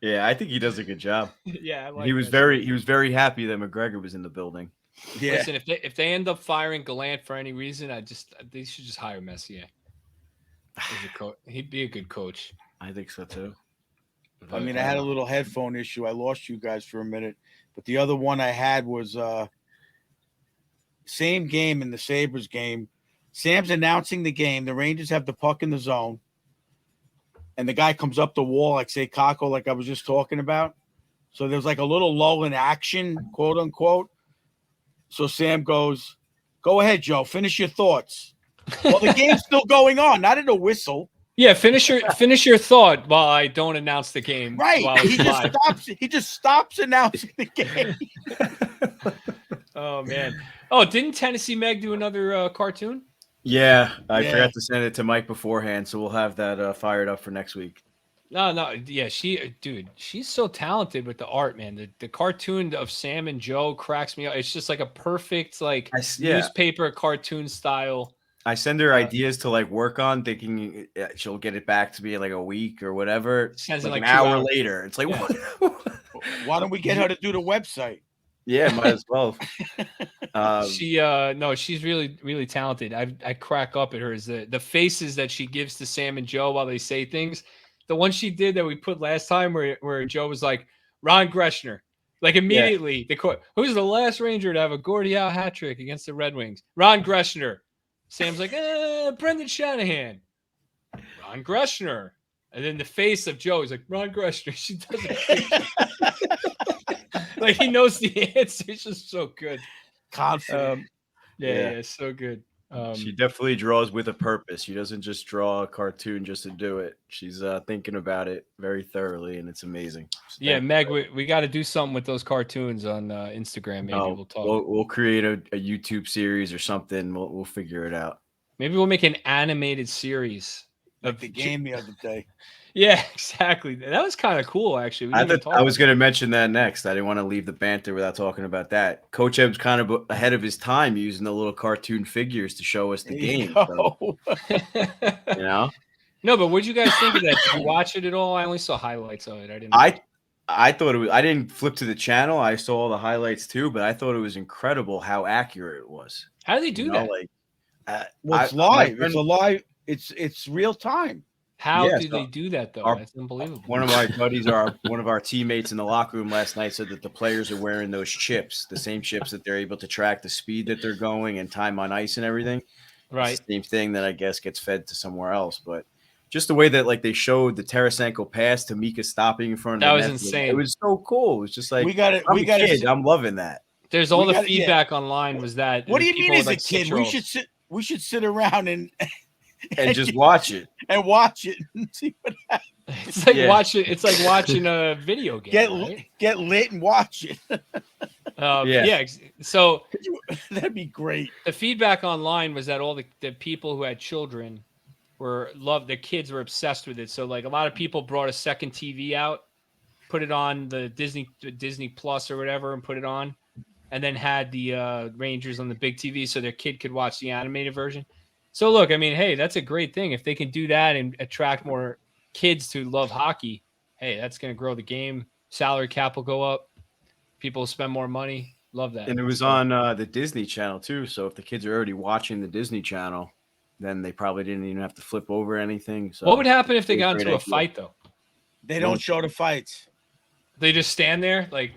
Yeah, I think he does a good job. Yeah, he was very happy that McGregor was in the building. Yeah. Listen, if they end up firing Gallant for any reason, they should just hire Messier. He'd be a good coach. I think so too. I mean, I had a little headphone issue. I lost you guys for a minute. But the other one I had was same game in the Sabers game. Sam's announcing the game. The Rangers have the puck in the zone. And the guy comes up the wall, like, say, Kako, like I was just talking about. So there's like a little lull in action, quote unquote. So Sam goes, "Go ahead, Joe. Finish your thoughts." Well, the game's still going on, not in a whistle. Yeah, finish your thought while I don't announce the game. Right. While it's live. He just stops announcing the game. Oh man. Oh, didn't Tennessee Meg do another cartoon? Yeah, I forgot to send it to Mike beforehand, so we'll have that fired up for next week. No, yeah, she's so talented with the art, man. The cartoon of Sam and Joe cracks me up. It's just like a perfect newspaper cartoon style. I send her ideas to like work on, thinking she'll get it back to me in like a week or whatever. Sends like it like an hour later. It's like, why don't we get her to do the website? Yeah, might as well. She's really, really talented. I crack up at her is the faces that she gives to Sam and Joe while they say things. The one she did that we put last time where Joe was like, Ron Greshner. Like immediately, who's the last Ranger to have a Gordie Howe hat trick against the Red Wings? Ron Greshner. Sam's like, Brendan Shanahan. Ron Greshner. And then the face of Joe is like, Ron Greshner. She does it. Like he knows the answer. It's just so good. Confident. Yeah, so good. She definitely draws with a purpose. She doesn't just draw a cartoon just to do it. She's thinking about it very thoroughly, and it's amazing. Yeah, Meg, we got to do something with those cartoons on Instagram. Maybe we'll talk. We'll create a YouTube series or something. We'll figure it out. Maybe we'll make an animated series like the game the other day. Yeah, exactly. That was kind of cool, actually. I was going to mention that next. I didn't want to leave the banter without talking about that. Coach Eb's kind of ahead of his time using the little cartoon figures to show us the game. So, you know? No, but what did you guys think of that? Did you watch it at all? I only saw highlights of it. I thought it was. I didn't flip to the channel. I saw all the highlights too, but I thought it was incredible how accurate it was. How do they do that? It's live. It's a live. It's real time. How do they do that though? That's unbelievable. One of my buddies, one of our teammates in the locker room last night, said that the players are wearing those chips, the same chips that they're able to track the speed that they're going and time on ice and everything. Right. It's the same thing that I guess gets fed to somewhere else, but just the way that like they showed the Tarasenko pass to Mika stopping in front of that was insane. It was so cool. It was just like we got it. I'm loving that. There's all the feedback online was that. What do you mean as a kid? We should sit around and just watch it and watch it and see what happens. It's like watching. It's like watching a video game. Get lit and watch it. Yeah. So that'd be great. The feedback online was that all the people who had children the kids were obsessed with it. So like a lot of people brought a second TV out, put it on the Disney Plus or whatever, and put it on, and then had the Rangers on the big TV so their kid could watch the animated version. So look, I mean, hey, that's a great thing. If they can do that and attract more kids to love hockey, hey, that's going to grow the game. Salary cap will go up. People will spend more money. Love that. And it was on the Disney Channel too. So if the kids are already watching the Disney Channel, then they probably didn't even have to flip over anything. So what would happen if they got into a fight though? They don't show the fights. They just stand there like.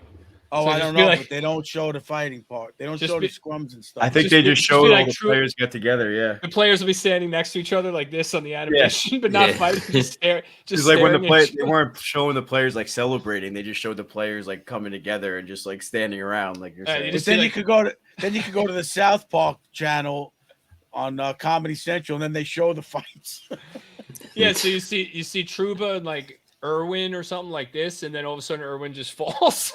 Oh, so I don't know, but they don't show the fighting part. They don't show the scrums and stuff. I think they just show all the players get together. Yeah, the players will be standing next to each other like this on the animation, but not fighting. Just stare. Just like when they weren't showing the players like celebrating. They just showed the players like coming together and just like standing around like you're saying. Then you could go to the South Park channel on Comedy Central, and then they show the fights. Yeah, so you see Trouba and like Irwin or something like this, and then all of a sudden Irwin just falls.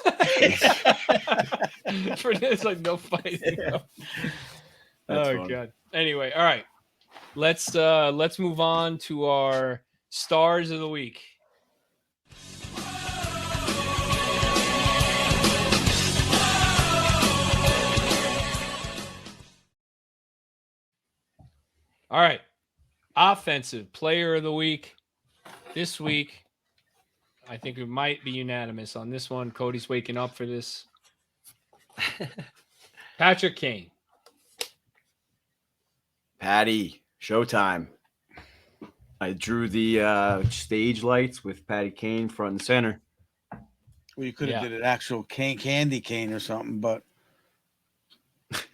It's like no fighting. Yeah. Oh fun. God. Anyway, all right. Let's move on to our stars of the week. All right. Offensive player of the week. This week, I think it might be unanimous on this one. Cody's waking up for this. Patrick Kane. Patty, showtime. I drew the stage lights with Patty Kane front and center. Well, you could have Yeah. did an actual candy cane or something, but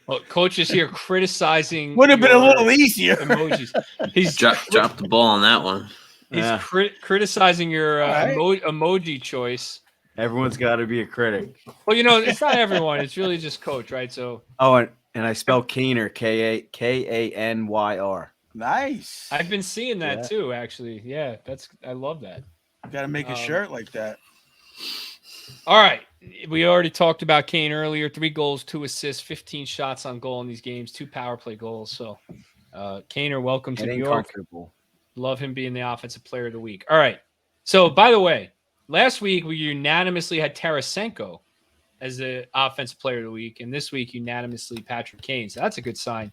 Well, Coach is here criticizing. would have been a your little easier. emojis. He's Drop the ball on that one. He's Yeah. criticizing your All right. emoji choice. Everyone's got to be a critic. Well, it's not everyone. It's really just Coach, right? So Oh, and I spell Kaner, Kanyr. Nice. I've been seeing that Yeah. too, actually. Yeah, I love that. Got to make a shirt like that. All right. We already talked about Kane earlier. 3 goals, 2 assists, 15 shots on goal in these games, 2 power play goals. So, Kaner, welcome to New Getting York. comfortable. Love him being the offensive player of the week. All right. So, by the way, last week we unanimously had Tarasenko as the offensive player of the week, and this week unanimously Patrick Kane. So that's a good sign.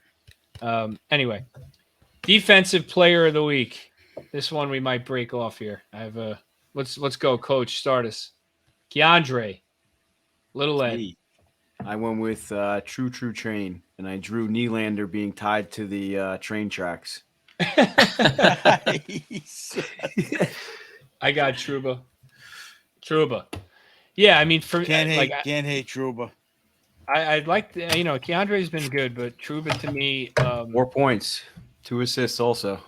Anyway, defensive player of the week. This one we might break off here. I have a let's go, Coach. Start us. Keandre, Little Ed. Me. I went with Trou Trou Train, and I drew Nylander being tied to the train tracks. Nice. I got Trouba. Yeah, I mean, for Can't hate, like, can't hate Trouba. I'd like to, Keandre's been good, but Trouba to me, 4 points, 2 assists also.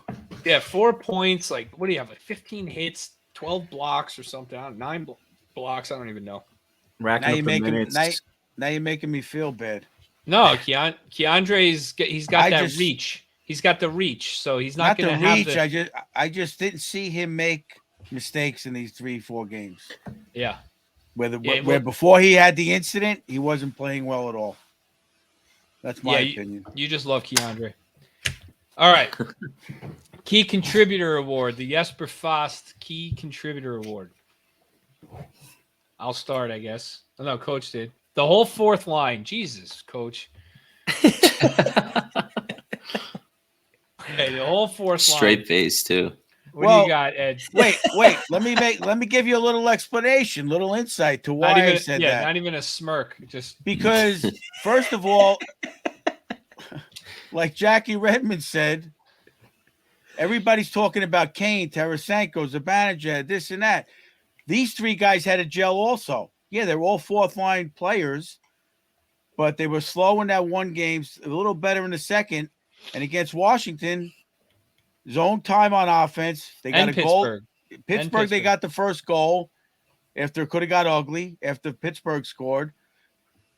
yeah, 4 points. Like, what do you have? Like 15 hits, 12 blocks or something. 9 blocks. I don't even know. Racking Now up you're the making minutes. now you're making me feel bad. No, Keandre's he's got I that just- reach. He's got the reach, so he's not Not the going to have reach. the. I just didn't see him make mistakes in these 3-4 games. Yeah, Where before he had the incident, he wasn't playing well at all. That's my opinion. You just love Keandre. All right. Key Contributor Award, the Jesper Fast Key Contributor Award. I'll start, I guess. Oh, no, Coach did. The whole 4th line. Jesus, Coach. Okay, the whole 4th line. Straight face too. What do Well, you got, Ed? Wait. Let me give you a little explanation, little insight to why I said that. Not even a smirk. Just Because first of all, like Jackie Redmond said, everybody's talking about Kane, Tarasenko, Zibanejad, this and that. These 3 guys had a gel also. Yeah, they're all 4th line players, but they were slow in that one game, a little better in the second. And against Washington, zone time on offense. They got and a goal. Pittsburgh. Pittsburgh, they got the first goal after it could have got ugly after Pittsburgh scored.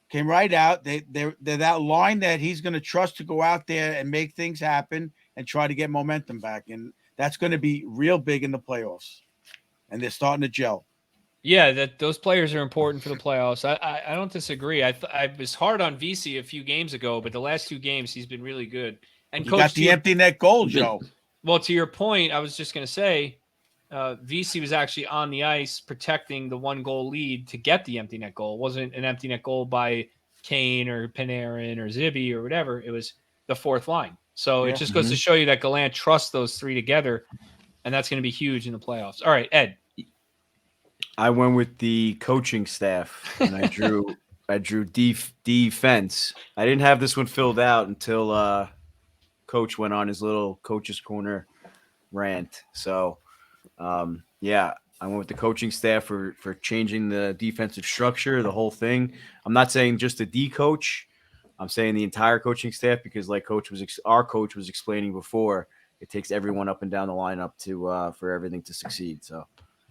Came right out. They're that line that he's going to trust to go out there and make things happen and try to get momentum back. And that's going to be real big in the playoffs. And they're starting to gel. Yeah, those players are important for the playoffs. I don't disagree. I was hard on VC a few games ago, but the last 2 games he's been really good. And You Coach, got the empty net goal, Joe. well, to your point, I was just going to say, VC was actually on the ice protecting the 1-goal lead to get the empty net goal. It wasn't an empty net goal by Kane or Panarin or Zibby or whatever. It was the 4th line. So Yeah. it just goes to show you that Gallant trusts those 3 together, and that's going to be huge in the playoffs. All right, Ed. I went with the coaching staff, and I drew defense. I didn't have this one filled out until Coach went on his little coach's corner rant. So, yeah, I went with the coaching staff for changing the defensive structure, the whole thing. I'm not saying just the D coach. I'm saying the entire coaching staff because, like our coach was explaining before, it takes everyone up and down the lineup to for everything to succeed. So,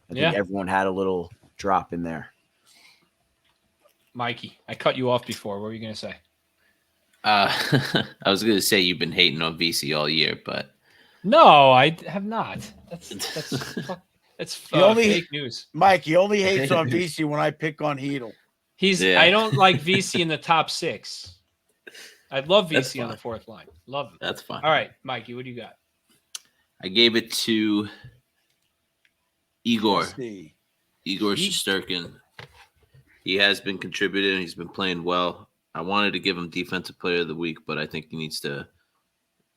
I think everyone had a little drop in there. Mikey, I cut you off before. What were you going to say? I was going to say you've been hating on VC all year, but No, I have not. That's fake news. Mike, he only hates on VC when I pick on Hedel. I don't like VC in the top 6. I love That's VC on the fine. 4th line. Love him. that's fine. All right, Mikey, what do you got? I gave it to Igor. Let's see. Igor Shesterkin. He has been contributing. He's been playing well. I wanted to give him Defensive Player of the Week, but I think he needs to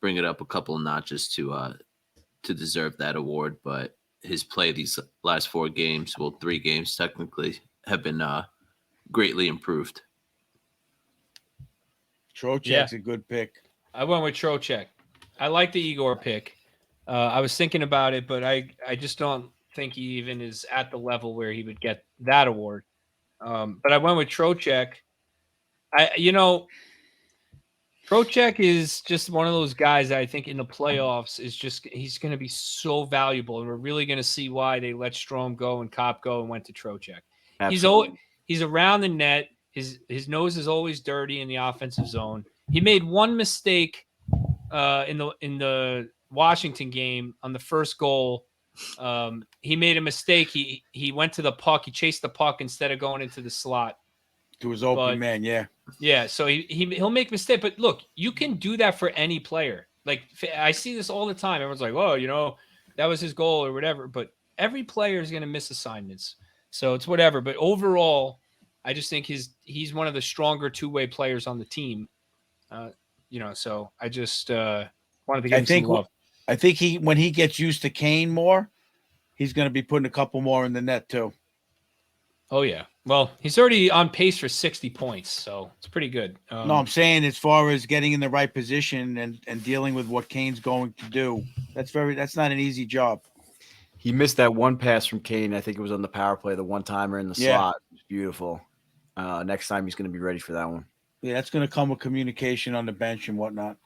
bring it up a couple of notches to deserve that award. But his play these last 4 games, well, 3 games technically, have been greatly improved. Trocheck's Yeah. a good pick. I went with Trocheck. I like the Igor pick. I was thinking about it, but I just don't think he even is at the level where he would get that award. But I went with Trocheck. Trocheck is just one of those guys that I think in the playoffs he's going to be so valuable, and we're really going to see why they let Strome go and Kopp go and went to Trocheck. He's around the net. His nose is always dirty in the offensive zone. He made one mistake in the Washington game on the first goal. He made a mistake. He went to the puck. He chased the puck instead of going into the slot. To his open man, yeah. Yeah, so he'll make mistakes. But look, you can do that for any player. Like, I see this all the time. Everyone's like, oh, that was his goal or whatever. But every player is going to miss assignments. So it's whatever. But overall, I just think he's one of the stronger two-way players on the team. So I just wanted to give him some love. I think when he gets used to Kane more, he's going to be putting a couple more in the net too. Oh, yeah. Well, he's already on pace for 60 points, so it's pretty good. No, I'm saying as far as getting in the right position and dealing with what Kane's going to do, that's not an easy job. He missed that one pass from Kane. I think it was on the power play, the one-timer in the slot. It was beautiful. Next time he's going to be ready for that one. Yeah, that's going to come with communication on the bench and whatnot.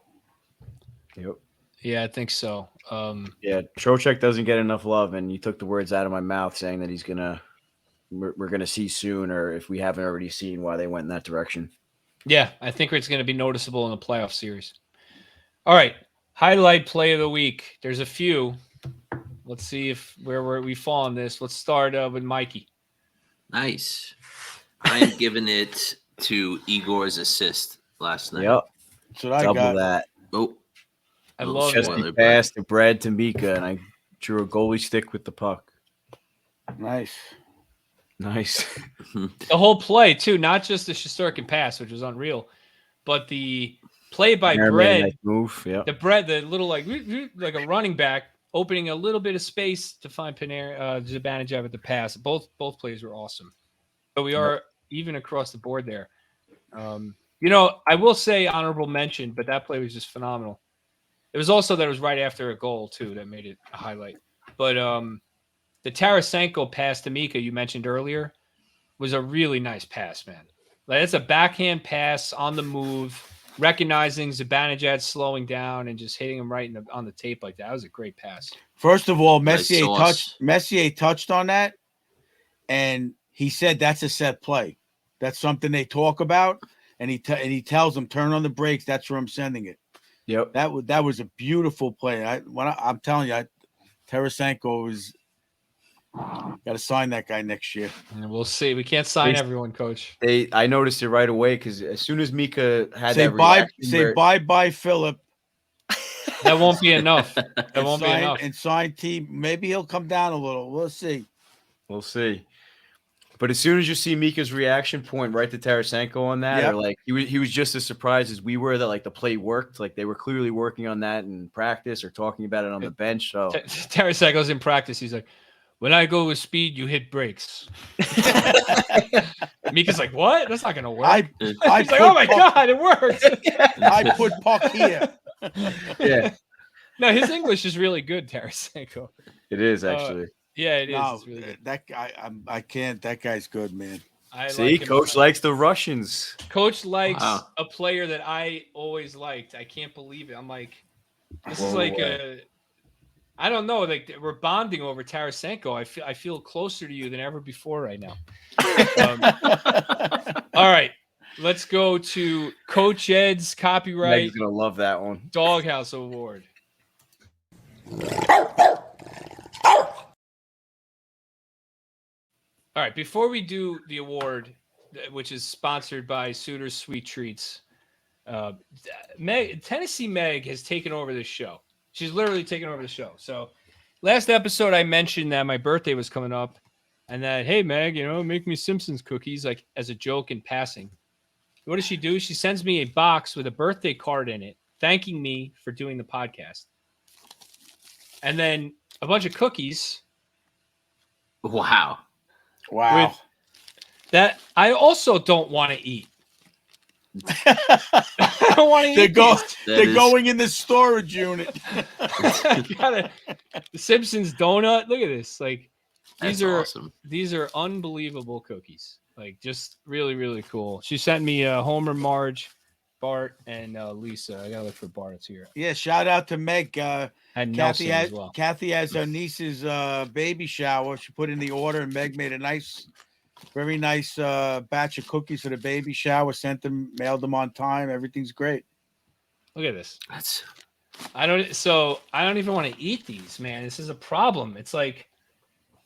Yep. Yeah, I think so. Trocheck doesn't get enough love, and you took the words out of my mouth saying that we're going to see soon, or if we haven't already seen, why they went in that direction. Yeah, I think it's going to be noticeable in the playoff series. All right, highlight play of the week. There's a few. Let's see where we fall on this. Let's start with Mikey. Nice. I am giving it to Igor's assist last night. Yep. That's what I Double got. that. Oh, I love Chesty pass to Brad to Mika, and I drew a goalie stick with the puck. Nice. The whole play, too, not just the Shesterkin pass, which was unreal, but the play by Brad. Move, yeah. The little like a running back opening a little bit of space to find Zibanejad with the pass. Both plays were awesome. But we are even across the board there. I will say honorable mention, but that play was just phenomenal. It was also that it was right after a goal, too, that made it a highlight. But the Tarasenko pass to Mika you mentioned earlier was a really nice pass, man. Like, it's a backhand pass on the move, recognizing Zibanejad slowing down and just hitting him right on the tape like that. That was a great pass. First of all, Messier touched on that, and he said that's a set play. That's something they talk about, and he tells them turn on the brakes. That's where I'm sending it. Yep. That was a beautiful play. I'm telling you, Tarasenko is got to sign that guy next year. And we'll see. We can't sign everyone, Coach. I noticed it right away because as soon as Mika had bye, Philip. That won't be enough. That won't be enough. And sign team. Maybe he'll come down a little. We'll see. But as soon as you see Mika's reaction point right to Tarasenko on that, or like he was just as surprised as we were that like the play worked. Like they were clearly working on that in practice or talking about it on the bench. So Tarasenko's in practice. He's like, when I go with speed, you hit brakes. Mika's like, what? That's not going to work. He's like, oh my God, it worked. I put puck here. Yeah. No, his English is really good, Tarasenko. It is actually. Yeah, it is. No, it's really good. that guy, I can't. That guy's good, man. Coach likes the Russians. Coach likes a player that I always liked. I can't believe it. I'm like, this is like I don't know. Like we're bonding over Tarasenko. I feel closer to you than ever before right now. All right, let's go to Coach Ed's copyright. He's gonna love that one. Doghouse Award. All right, before we do the award, which is sponsored by Suiter's Sweet Treats, Tennessee Meg has taken over this show. She's literally taken over the show. So last episode, I mentioned that my birthday was coming up and that, hey, Meg, make me Simpsons cookies, like as a joke in passing. What does she do? She sends me a box with a birthday card in it, thanking me for doing the podcast. And then a bunch of cookies. Wow. Wow. That I also don't want to eat. I don't want to eat these. They're going in the storage unit. The Simpsons donut. Look at this. Like That's these are awesome. These are unbelievable cookies. Like just really, really cool. She sent me Homer, Marge, Bart, and Lisa. I gotta look for Bart. It's here. Yeah, shout out to Meg. And Kathy Nelson as well. Kathy has her niece's baby shower. She put in the order, and Meg made a very nice batch of cookies for the baby shower. Sent them, mailed them on time. Everything's great. Look at this. That's I don't even want to eat these, man. This is a problem. It's like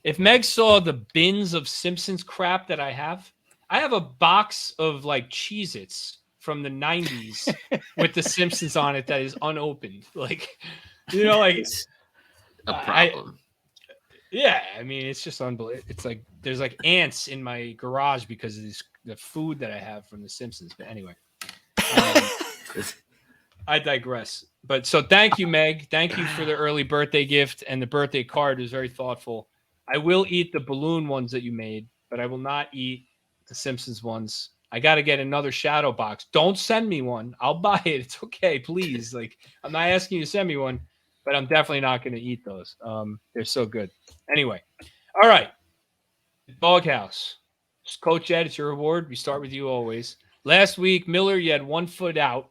if Meg saw the bins of Simpsons crap that I have a box of like Cheez-Its from the 90s with the Simpsons on it that is unopened. Like, you know, like it's a problem. I mean, it's just unbelievable. It's like there's like ants in my garage because of the food that I have from the Simpsons. But anyway, I digress. But so thank you, Meg. Thank you for the early birthday gift, and the birthday card is very thoughtful. I will eat the balloon ones that you made, but I will not eat the Simpsons ones. I got to get another shadow box. Don't send me one. I'll buy it. It's okay, please. Like, I'm not asking you to send me one, but I'm definitely not going to eat those. They're so good. Anyway, all right. Doghouse. Coach Ed, it's your reward. We start with you always. Last week, Miller, you had 1 foot out.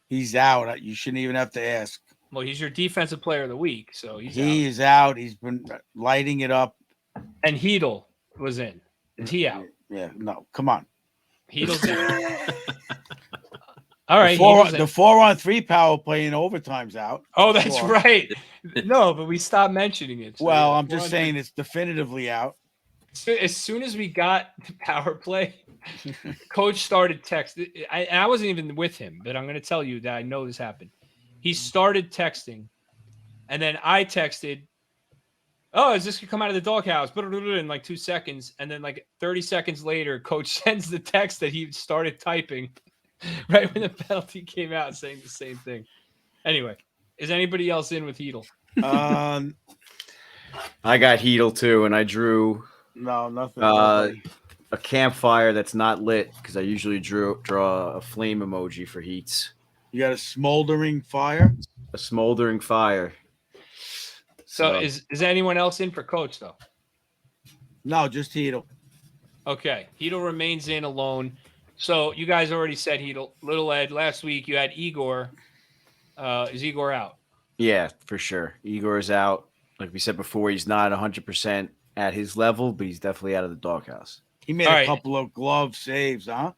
He's out. You shouldn't even have to ask. Well, he's your defensive player of the week, so he is out. He's been lighting it up. And Heedle was in. Is he out? Yeah, no, come on. Heedle's in. All right. The 4-on-3 power play in overtime's out. Oh, that's right. No, but we stopped mentioning it. So well, I'm just saying it's definitively out. As soon as we got the power play, Coach started text. I wasn't even with him, but I'm going to tell you that I know this happened. He started texting, and then I texted, "Oh, is this gonna come out of the doghouse?" In like 2 seconds, and then like 30 seconds later, Coach sends the text that he started typing right when the penalty came out, saying the same thing. Anyway, is anybody else in with Heedle? I got Heedle too, and I drew nothing. A campfire that's not lit because I usually draw a flame emoji for heats. You got a smoldering fire? A smoldering fire. So is anyone else in for Coach, though? No, just Heedle. Okay. Heedle remains in alone. So you guys already said Heedle. Little Ed, last week you had Igor. Is Igor out? Yeah, for sure. Igor is out. Like we said before, he's not 100% at his level, but he's definitely out of the doghouse. He made a couple of glove saves, huh?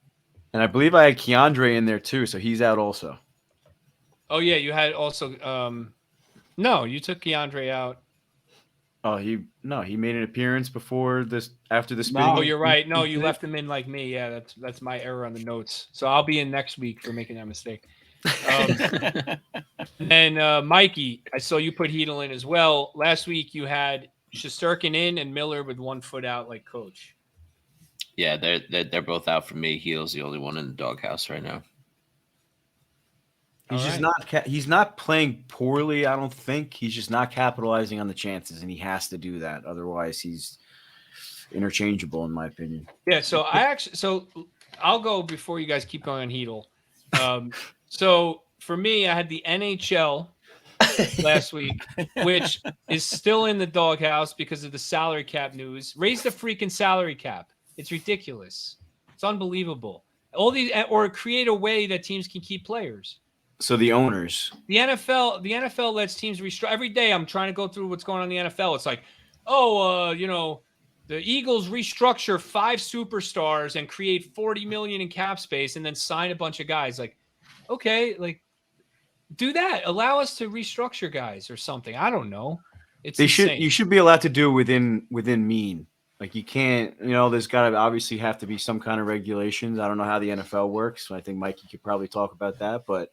And I believe I had Keandre in there too, so he's out also. Oh yeah, you had also no, you took Keandre out. Oh, he made an appearance after the spin. Oh, you're right. No, you left him in like me. Yeah, that's my error on the notes. So I'll be in next week for making that mistake. And Mikey, I saw you put Heedle in as well. Last week you had Shesterkin in and Miller with 1 foot out like Coach. Yeah, they're both out for me. Heedle's the only one in the doghouse right now. He's not playing poorly, I don't think. He's just not capitalizing on the chances, and he has to do that. Otherwise, he's interchangeable, in my opinion. Yeah, so I'll go before you guys keep going on Heedle. So for me, I had the NHL last week, which is still in the doghouse because of the salary cap news. Raise the freaking salary cap. It's ridiculous. It's unbelievable. Or create a way that teams can keep players. So the owners, the NFL lets teams restructure. Every day I'm trying to go through what's going on in the NFL. It's like, the Eagles restructure 5 superstars and create $40 million in cap space and then sign a bunch of guys. Like, okay, like do that. Allow us to restructure guys or something. I don't know. You should be allowed to do within mean. Like you can't, there's got to obviously have to be some kind of regulations. I don't know how the NFL works. I think Mikey could probably talk about that, but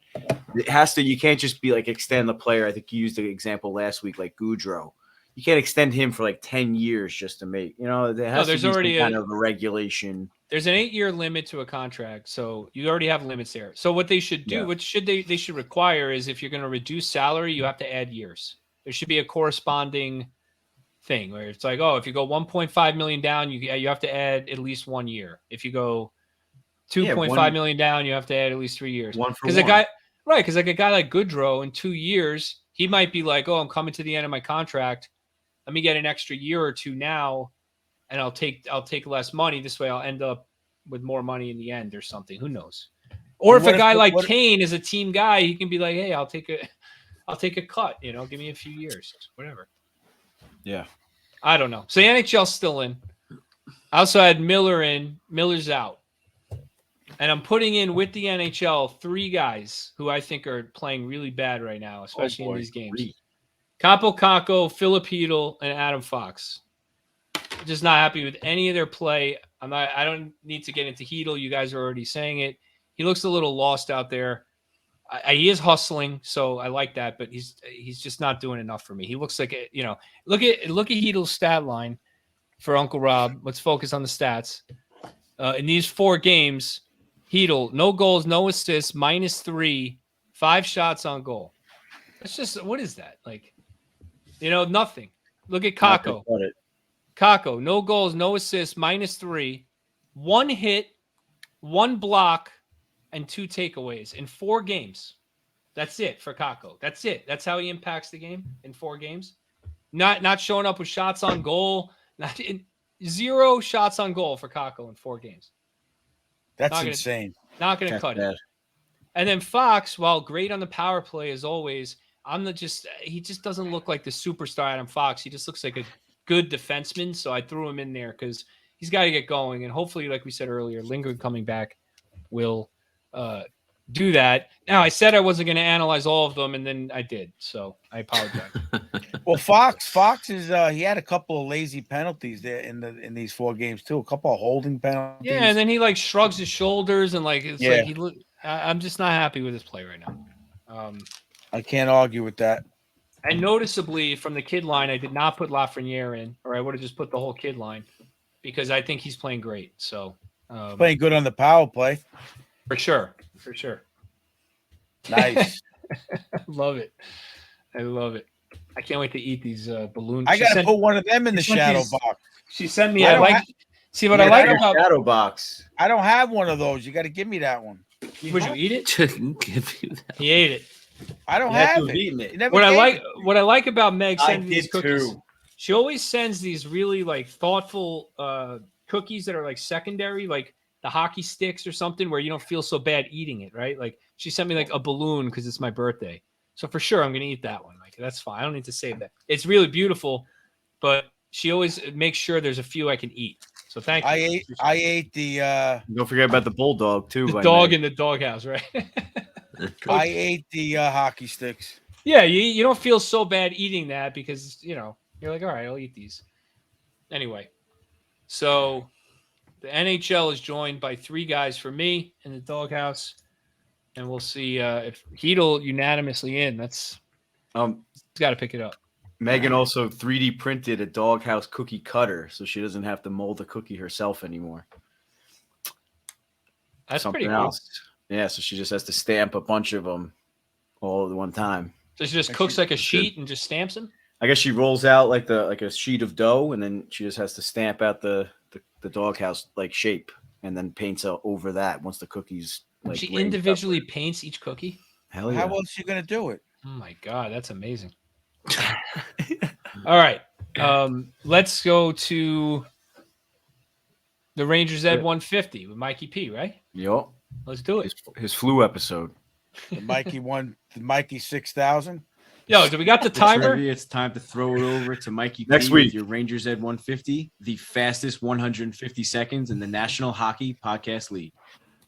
it has to. You can't just be like extend the player. I think you used the example last week, like Goudreau. You can't extend him for like 10 years just to make. There's already kind of a regulation. There's an 8-year limit to a contract, so you already have limits there. So what they should do, they should require is if you're going to reduce salary, you have to add years. There should be a corresponding thing where it's like, if you go 1.5 million down, you have to add at least 1 year. If you go $2.5 million down, you have to add at least 3 years. One for Because like a guy like Goodrow in 2 years, he might be like, oh, I'm coming to the end of my contract. Let me get an extra year or two now, and I'll take less money. This way I'll end up with more money in the end or something. Who knows? Or if a guy like Kane is a team guy, he can be like, hey, I'll take a cut, give me a few years, whatever. Yeah. I don't know. So the NHL's still in. I also had Miller in. Miller's out. And I'm putting in with the NHL 3 guys who I think are playing really bad right now, especially in these games. Capo Caco, Philip Hedl, and Adam Fox. Just not happy with any of their play. I don't need to get into Hedl. You guys are already saying it. He looks a little lost out there. He is hustling, so I like that, but he's just not doing enough for me. He looks like look at Hedl's stat line for Uncle Rob. Let's focus on the stats. In these 4 games, Hedl, no goals, no assists, -3, 5 shots on goal. That's just, what is that? Like, nothing. Look at Caco. Caco, no goals, no assists, -3, 1 hit, 1 block, and 2 takeaways in 4 games. That's it for Caco. That's it. That's how he impacts the game in 4 games. Not showing up with shots on goal. 0 shots on goal for Caco in 4 games. That's insane. Not going to cut it. And then Fox, while great on the power play as always, he just doesn't look like the superstar Adam Fox. He just looks like a good defenseman. So I threw him in there because he's got to get going. And hopefully, like we said earlier, Lindgren coming back will do that. Now, I said I wasn't going to analyze all of them, and then I did. So I apologize. Well, Fox is he had a couple of lazy penalties there in these 4 games too. A couple of holding penalties. Yeah, and then he like shrugs his shoulders and like I'm just not happy with his play right now. I can't argue with that. And noticeably from the kid line, I did not put Lafreniere in, or I would have just put the whole kid line because I think he's playing great. So playing good on the power play. For sure. Nice. Love it. I love it. I can't wait to eat these balloons. I got to put one of them in the shadow box. She sent me. I like about shadow box. I don't have one of those. You got to give me that one. Would you eat it? Give you that. He ate it. I don't have it. What I like about Meg sending these cookies. Too. She always sends these really like thoughtful cookies that are like secondary, like the hockey sticks or something where you don't feel so bad eating it, right? Like she sent me like a balloon because it's my birthday. So for sure I'm gonna eat that one. Like that's fine. I don't need to save that. It's really beautiful, but she always makes sure there's a few I can eat. So thank you. I ate the Don't forget about the bulldog too. The dog in the doghouse, right? I ate the hockey sticks. Yeah, you don't feel so bad eating that because you're like, all right, I'll eat these. Anyway, so the NHL is joined by 3 guys for me in the doghouse, and we'll see if Hedl unanimously in. That's got to pick it up. Megan also 3D printed a doghouse cookie cutter, so she doesn't have to mold a cookie herself anymore. That's something pretty cool. else. Yeah, so she just has to stamp a bunch of them all at one time. So she just cooks like a sheet and just stamps them? I guess she rolls out like a sheet of dough, and then she just has to stamp out the doghouse like shape, and then paints over that once the cookies. Like, she individually paints each cookie? Hell yeah! How else is she gonna do it? Oh my god, that's amazing! All right, let's go to the Rangers Ed 150 with Mikey P. Right? Yep. Let's do it. His flu episode. The Mikey 6000. Yo, do we got the timer? It's time to throw it over to Mikey P Next week. with your Rangers Ed 150, the fastest 150 seconds in the National Hockey Podcast League.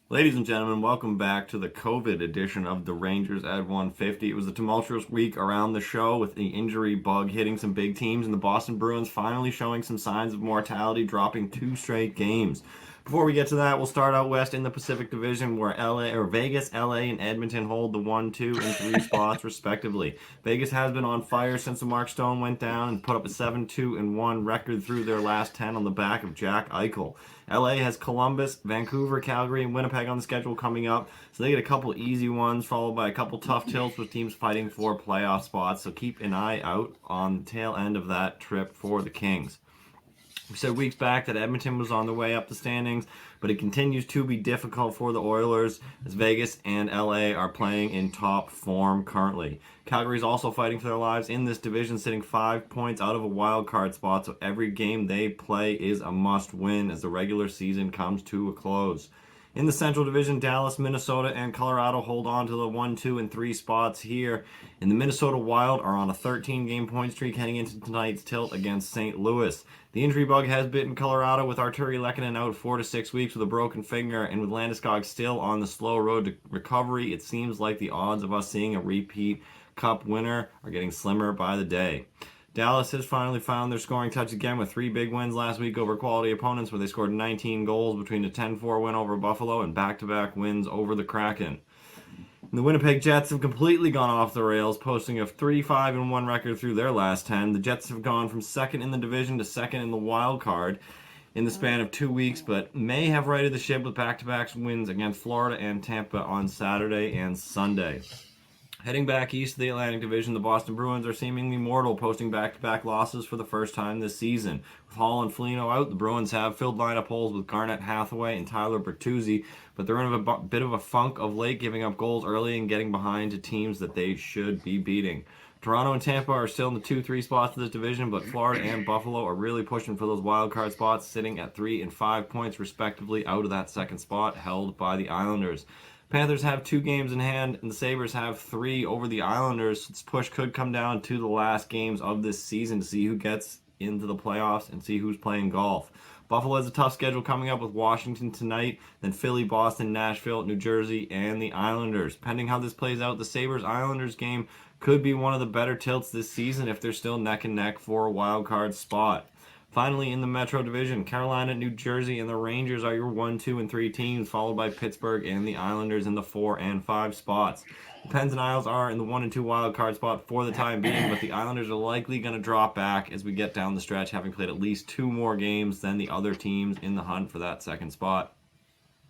Ladies and gentlemen, welcome back to the COVID edition of the Rangers at 150. It was a tumultuous week around the show with the injury bug hitting some big teams and the Boston Bruins finally showing some signs of mortality, dropping 2 straight games. Before we get to that, we'll start out west in the Pacific Division where Vegas, LA, and Edmonton hold the 1, 2, and 3 spots respectively. Vegas has been on fire since the Mark Stone went down and put up a 7-2-1 record through their last 10 on the back of Jack Eichel. LA has Columbus, Vancouver, Calgary, and Winnipeg on the schedule coming up, so they get a couple easy ones followed by a couple tough tilts with teams fighting for playoff spots, so keep an eye out on the tail end of that trip for the Kings. We said weeks back that Edmonton was on the way up the standings, but it continues to be difficult for the Oilers as Vegas and LA are playing in top form currently. Calgary is also fighting for their lives in this division, sitting 5 points out of a wild card spot, so every game they play is a must win as the regular season comes to a close. In the Central Division, Dallas, Minnesota, and Colorado hold on to the 1, 2, and 3 spots here. And the Minnesota Wild are on a 13-game point streak heading into tonight's tilt against St. Louis. The injury bug has bitten Colorado with Arturi Lehkonen out 4 to 6 weeks with a broken finger, and with Landeskog still on the slow road to recovery, it seems like the odds of us seeing a repeat Cup winner are getting slimmer by the day. Dallas has finally found their scoring touch again with 3 big wins last week over quality opponents where they scored 19 goals between a 10-4 win over Buffalo and back-to-back wins over the Kraken. And the Winnipeg Jets have completely gone off the rails, posting a 3-5-1 record through their last 10. The Jets have gone from second in the division to second in the wild card in the span of 2 weeks, but may have righted the ship with back-to-back wins against Florida and Tampa on Saturday and Sunday. Heading back east to the Atlantic Division, the Boston Bruins are seemingly mortal, posting back-to-back losses for the first time this season. With Hall and Foligno out, the Bruins have filled lineup holes with Garnett Hathaway and Tyler Bertuzzi, but they're in a bit of a funk of late, giving up goals early and getting behind to teams that they should be beating. Toronto and Tampa are still in the 2-3 spots of this division, but Florida and Buffalo are really pushing for those wild card spots, sitting at 3 and 5 points respectively out of that second spot held by the Islanders. Panthers have 2 games in hand, and the Sabres have 3 over the Islanders. This push could come down to the last games of this season to see who gets into the playoffs and see who's playing golf. Buffalo has a tough schedule coming up with Washington tonight, then Philly, Boston, Nashville, New Jersey, and the Islanders. Pending how this plays out, the Sabres-Islanders game could be one of the better tilts this season if they're still neck and neck for a wild card spot. Finally, in the Metro Division, Carolina, New Jersey, and the Rangers are your 1, 2, and 3 teams, followed by Pittsburgh and the Islanders in the 4 and 5 spots. The Pens and Isles are in the 1 and 2 wild card spot for the time being, but the Islanders are likely going to drop back as we get down the stretch, having played at least 2 more games than the other teams in the hunt for that second spot.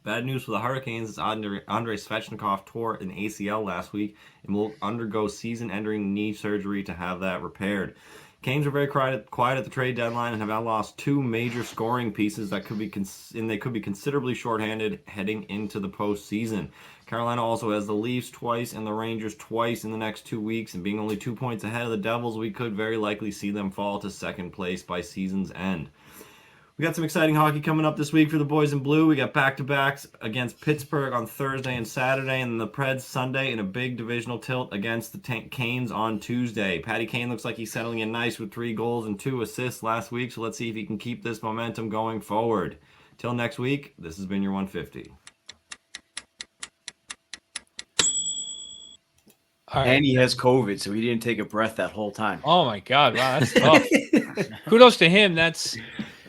Bad news for the Hurricanes is Andrei Svechnikov tore an ACL last week and will undergo season-ending knee surgery to have that repaired. Canes are very quiet at the trade deadline and have now lost 2 major scoring pieces that could be considerably shorthanded heading into the postseason. Carolina also has the Leafs twice and the Rangers twice in the next 2 weeks, and being only 2 points ahead of the Devils, we could very likely see them fall to second place by season's end. We got some exciting hockey coming up this week for the boys in blue. We got back-to-backs against Pittsburgh on Thursday and Saturday, and then the Preds Sunday in a big divisional tilt against the Canes on Tuesday. Patty Kane looks like he's settling in nice with 3 goals and 2 assists last week, so let's see if he can keep this momentum going forward. Till next week, this has been your 150. All right. And he has COVID, so he didn't take a breath that whole time. Oh my God! Wow, that's tough. Kudos to him. That's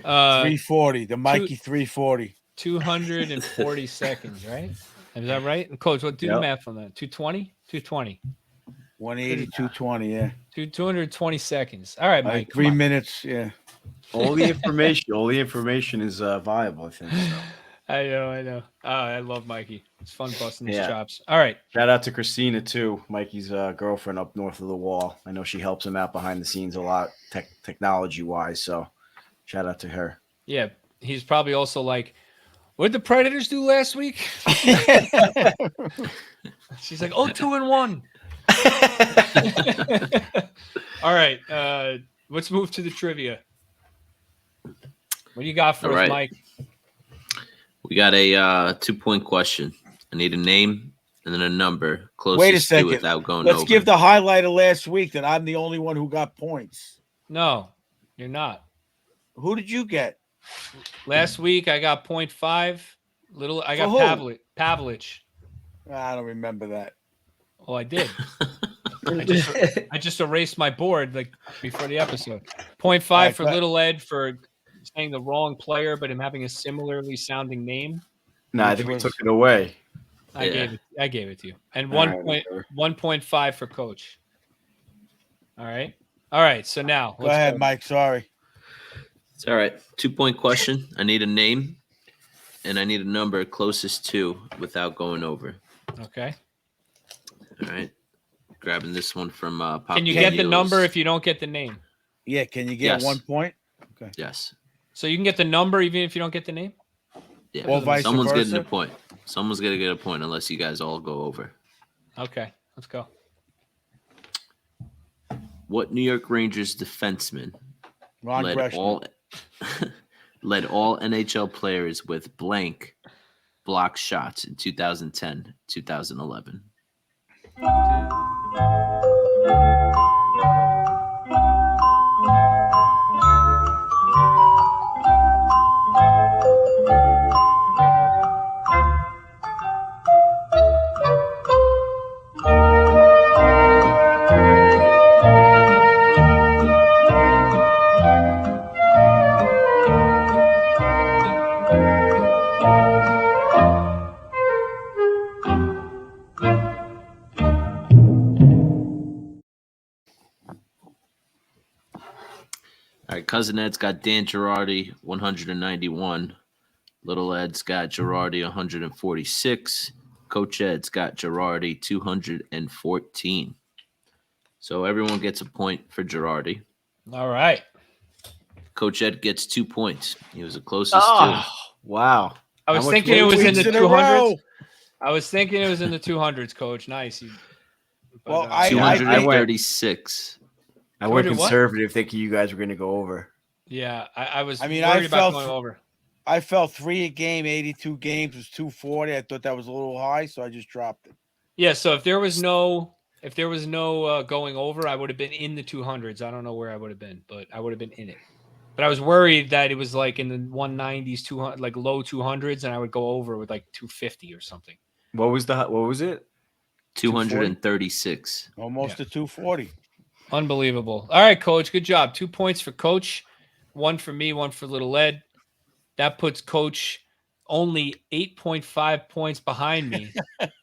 340, the Mikey 340. 240 seconds, right? Is that right? And Coach, what do the math on that? 220? 220. 180, 220, yeah. 220 seconds. All right, Mike. 3 minutes, yeah. All the information is viable, I think. So. I know. I love Mikey. It's fun busting his chops. All right. Shout out to Christina, too, Mikey's girlfriend up north of the wall. I know she helps him out behind the scenes a lot, technology-wise, so shout out to her. Yeah, he's probably also like, what did the Predators do last week? She's like, 2-1. All right, let's move to the trivia. What do you got for us, Mike? We got a 2-point question. I need a name and then a number closest Wait a second. to without going Let's over. give the highlight of last week that I'm the only one who got points. No, you're not. Who did you get? Last week I got 0.5. I got Pavlich. I don't remember that. Oh, I did. I just erased my board like before the episode. 0.5 for Little Ed for saying the wrong player, but him having a similarly sounding name. No, I think we took it away. I gave it to you. And 1.5 for Coach. All right. So now go ahead, Mike. Sorry. It's all right. 2-point question. I need a name and I need a number closest to without going over. Okay. All right. Grabbing this one from Pop. Can you get the number if you don't get the name? Yeah. Can you get 1 point? Okay. Yes. So you can get the number even if you don't get the name? Yeah, Or vice someone's versa? getting a point. Someone's gonna get a point unless you guys all go over. Okay, let's go. What New York Rangers defenseman Ron led Gresham. all led all NHL players with blank block shots in 2010, 2011? All right, Cousin Ed's got Dan Girardi, 191. Little Ed's got Girardi, 146. Coach Ed's got Girardi, 214. So everyone gets a point for Girardi. All right. Coach Ed gets 2 points. He was the closest Oh, wow. I was How much thinking it was in the Weeks in a row. 200s. I was thinking it was in the 200s, Coach. Nice. Well, But, I- to. I- 236. I went What? conservative thinking you guys were going to go over. yeah, I was I mean, worried I about felt- going over. I felt 3 a game, 82 games was 240. I thought that was a little high, so I just dropped it. Yeah, so if there was no going over, I would have been in the 200s. I don't know where I would have been, but I would have been in it. But I was worried that it was like in the 190s, 200, like low 200s, and I would go over with like 250 or something. What was it? 236. Almost Yeah. to 240. Unbelievable. All right, Coach. Good job. 2 points for Coach, 1 for me, 1 for Little Ed. That puts Coach only 8.5 points behind me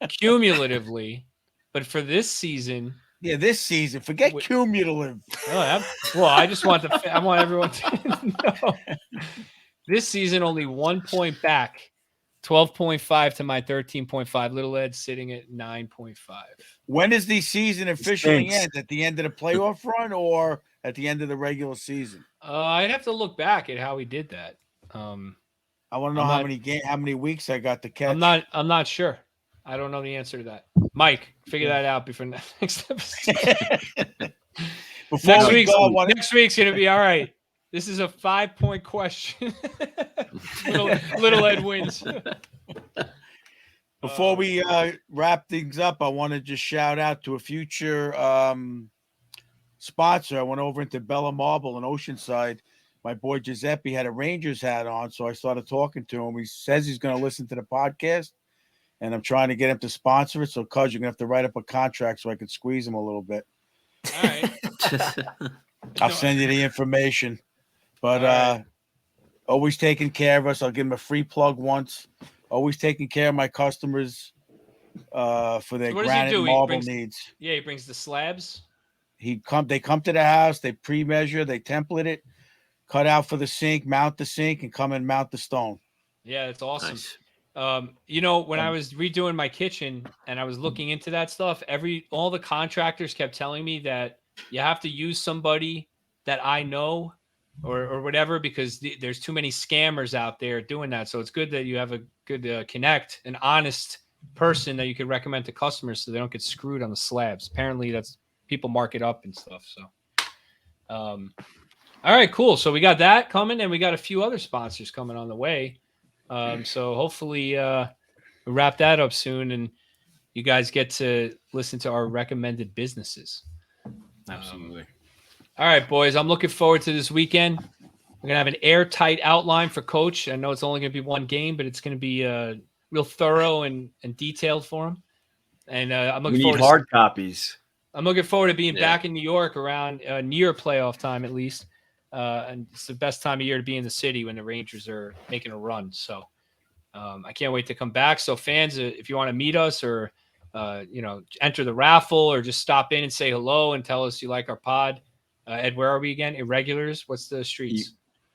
cumulatively. But for this season, Yeah, this season, forget Wait. cumulative. I just want I want everyone to know. This season, only 1 point back, 12.5 to my 13.5. Little Ed sitting at 9.5. When does the season officially Stinks. end? At the end of the playoff run or at the end of the regular season? I'd have to look back at how he did that. I want to know how many weeks I got to catch. I'm not sure. I don't know the answer to that. Mike, figure that out before next episode. Before next we go, I wanna- next week's gonna be all right. This is a 5-point question. little Ed wins. Before we wrap things up, I want to just shout out to a future sponsor. I went over into Bella Marble in Oceanside. My boy Giuseppe had a Rangers hat on, so I started talking to him. He says he's going to listen to the podcast, and I'm trying to get him to sponsor it. So, cuz you're going to have to write up a contract so I can squeeze him a little bit. All right. I'll send you the information. But All right. always taking care of us. I'll give him a free plug once. Always taking care of my customers for their So what does he granite do? He marble brings- needs. Yeah, he brings the slabs. They come to the house, they pre-measure, they template it, cut out for the sink, mount the sink, and come and mount the stone. Yeah, that's awesome. Nice. When I was redoing my kitchen and I was looking into that stuff, all the contractors kept telling me that you have to use somebody that I know or whatever, because there's too many scammers out there doing that. So it's good that you have a good connect, an honest person that you could recommend to customers so they don't get screwed on the slabs. Apparently that's people mark it up and stuff. So, all right, cool. So we got that coming and we got a few other sponsors coming on the way. So hopefully we'll wrap that up soon and you guys get to listen to our recommended businesses. Absolutely. All right, boys, I'm looking forward to this weekend. We're going to have an airtight outline for Coach. I know it's only going to be one game, but it's going to be real thorough and detailed for him. And I'm We looking need forward hard copies. I'm looking forward to being Yeah. back in New York around near playoff time at least. And it's the best time of year to be in the city when the Rangers are making a run. So I can't wait to come back. So fans, if you want to meet us or, enter the raffle or just stop in and say hello and tell us you like our pod. Ed, where are we again? Irregulars? What's the streets?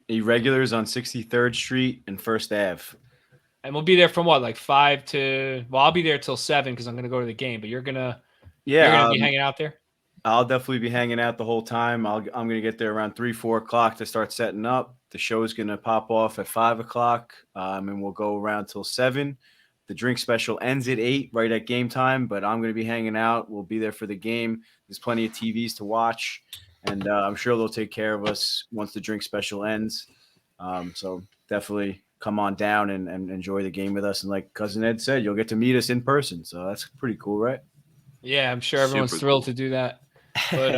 Irregulars on 63rd Street and First Ave. And we'll be there from what, like 5 to, well, I'll be there till 7 because I'm going to go to the game, but you're going to be hanging out there? I'll definitely be hanging out the whole time. I'm going to get there around 3-4 o'clock to start setting up. The show is going to pop off at 5 o'clock, and we'll go around till 7. The drink special ends at 8, right at game time, but I'm going to be hanging out. We'll be there for the game. There's plenty of TVs to watch, and I'm sure they'll take care of us once the drink special ends. So definitely come on down and enjoy the game with us. And like Cousin Ed said, you'll get to meet us in person. So that's pretty cool, right? Yeah, I'm sure everyone's Super thrilled cool. to do that. But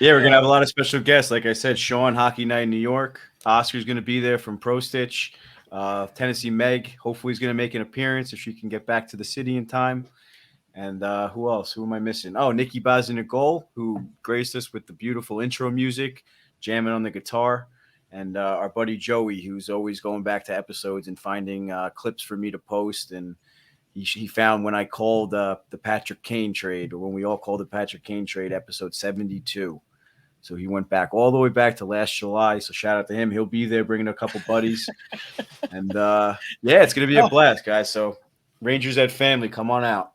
Yeah, we're going to have a lot of special guests. Like I said, Sean, Hockey Night in New York. Oscar's going to be there from Pro Stitch. Tennessee Meg, hopefully, is going to make an appearance if she can get back to the city in time. And who else? Who am I missing? Oh, Nikki Bazinagol, who graced us with the beautiful intro music, jamming on the guitar. And our buddy Joey, who's always going back to episodes and finding clips for me to post. And he found when I called the Patrick Kane trade, or when we all called the Patrick Kane trade, episode 72. So he went back all the way back to last July. So shout out to him. He'll be there bringing a couple buddies. And yeah, it's going to be a blast, guys. So Rangers Ed family, come on out.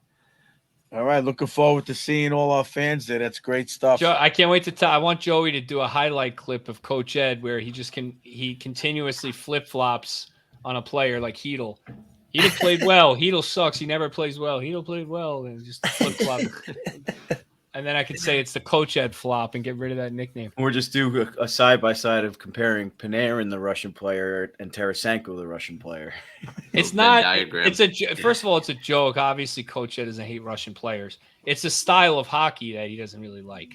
All right, looking forward to seeing all our fans there. That's great stuff. Joe, I can't wait to tell. I want Joey to do a highlight clip of Coach Ed where he continuously flip flops on a player like Hedl. Hedl played well. Hedl sucks. He never plays well. Hedl played well and just flip flop. And then I could say it's the Coach Ed flop and get rid of that nickname. Or just do a side-by-side of comparing Panarin, the Russian player, and Tarasenko, the Russian player. It's Venn not. diagram. First of all, it's a joke. Obviously, Coach Ed doesn't hate Russian players. It's a style of hockey that he doesn't really like.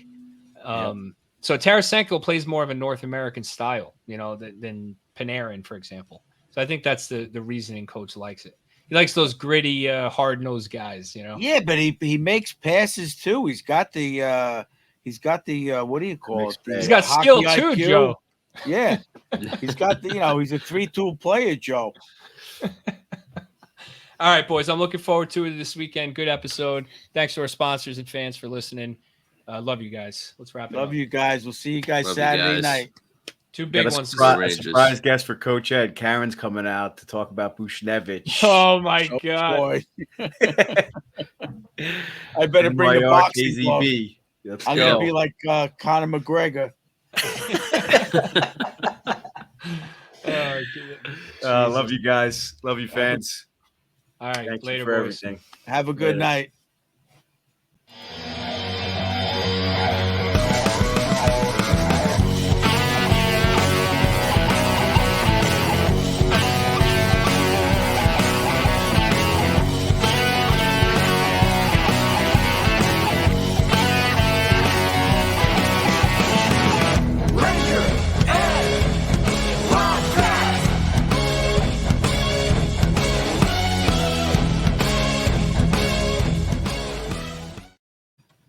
So Tarasenko plays more of a North American style, than Panarin, for example. So I think that's the reasoning Coach likes it. He likes those gritty, hard-nosed guys, Yeah, but he makes passes too. He's got the what do you call it? He's got skill hockey too, IQ. Joe. Yeah, he's got the he's a 3-tool player, Joe. All right, boys. I'm looking forward to it this weekend. Good episode. Thanks to our sponsors and fans for listening. Love you guys. Let's wrap it up. Love you guys. We'll see you guys Love you Saturday guys. night. Two big Got a ones. surprise guest for Coach Ed. Karen's coming out to talk about Bushnevich. Oh my Oh, God. boy. I better bring the NYR boxing glove. KZB. Let's I'm go. gonna be like Conor McGregor. Love you guys. Love you, fans. All right, Thank later, you for boys. everything. Have a good Later. night.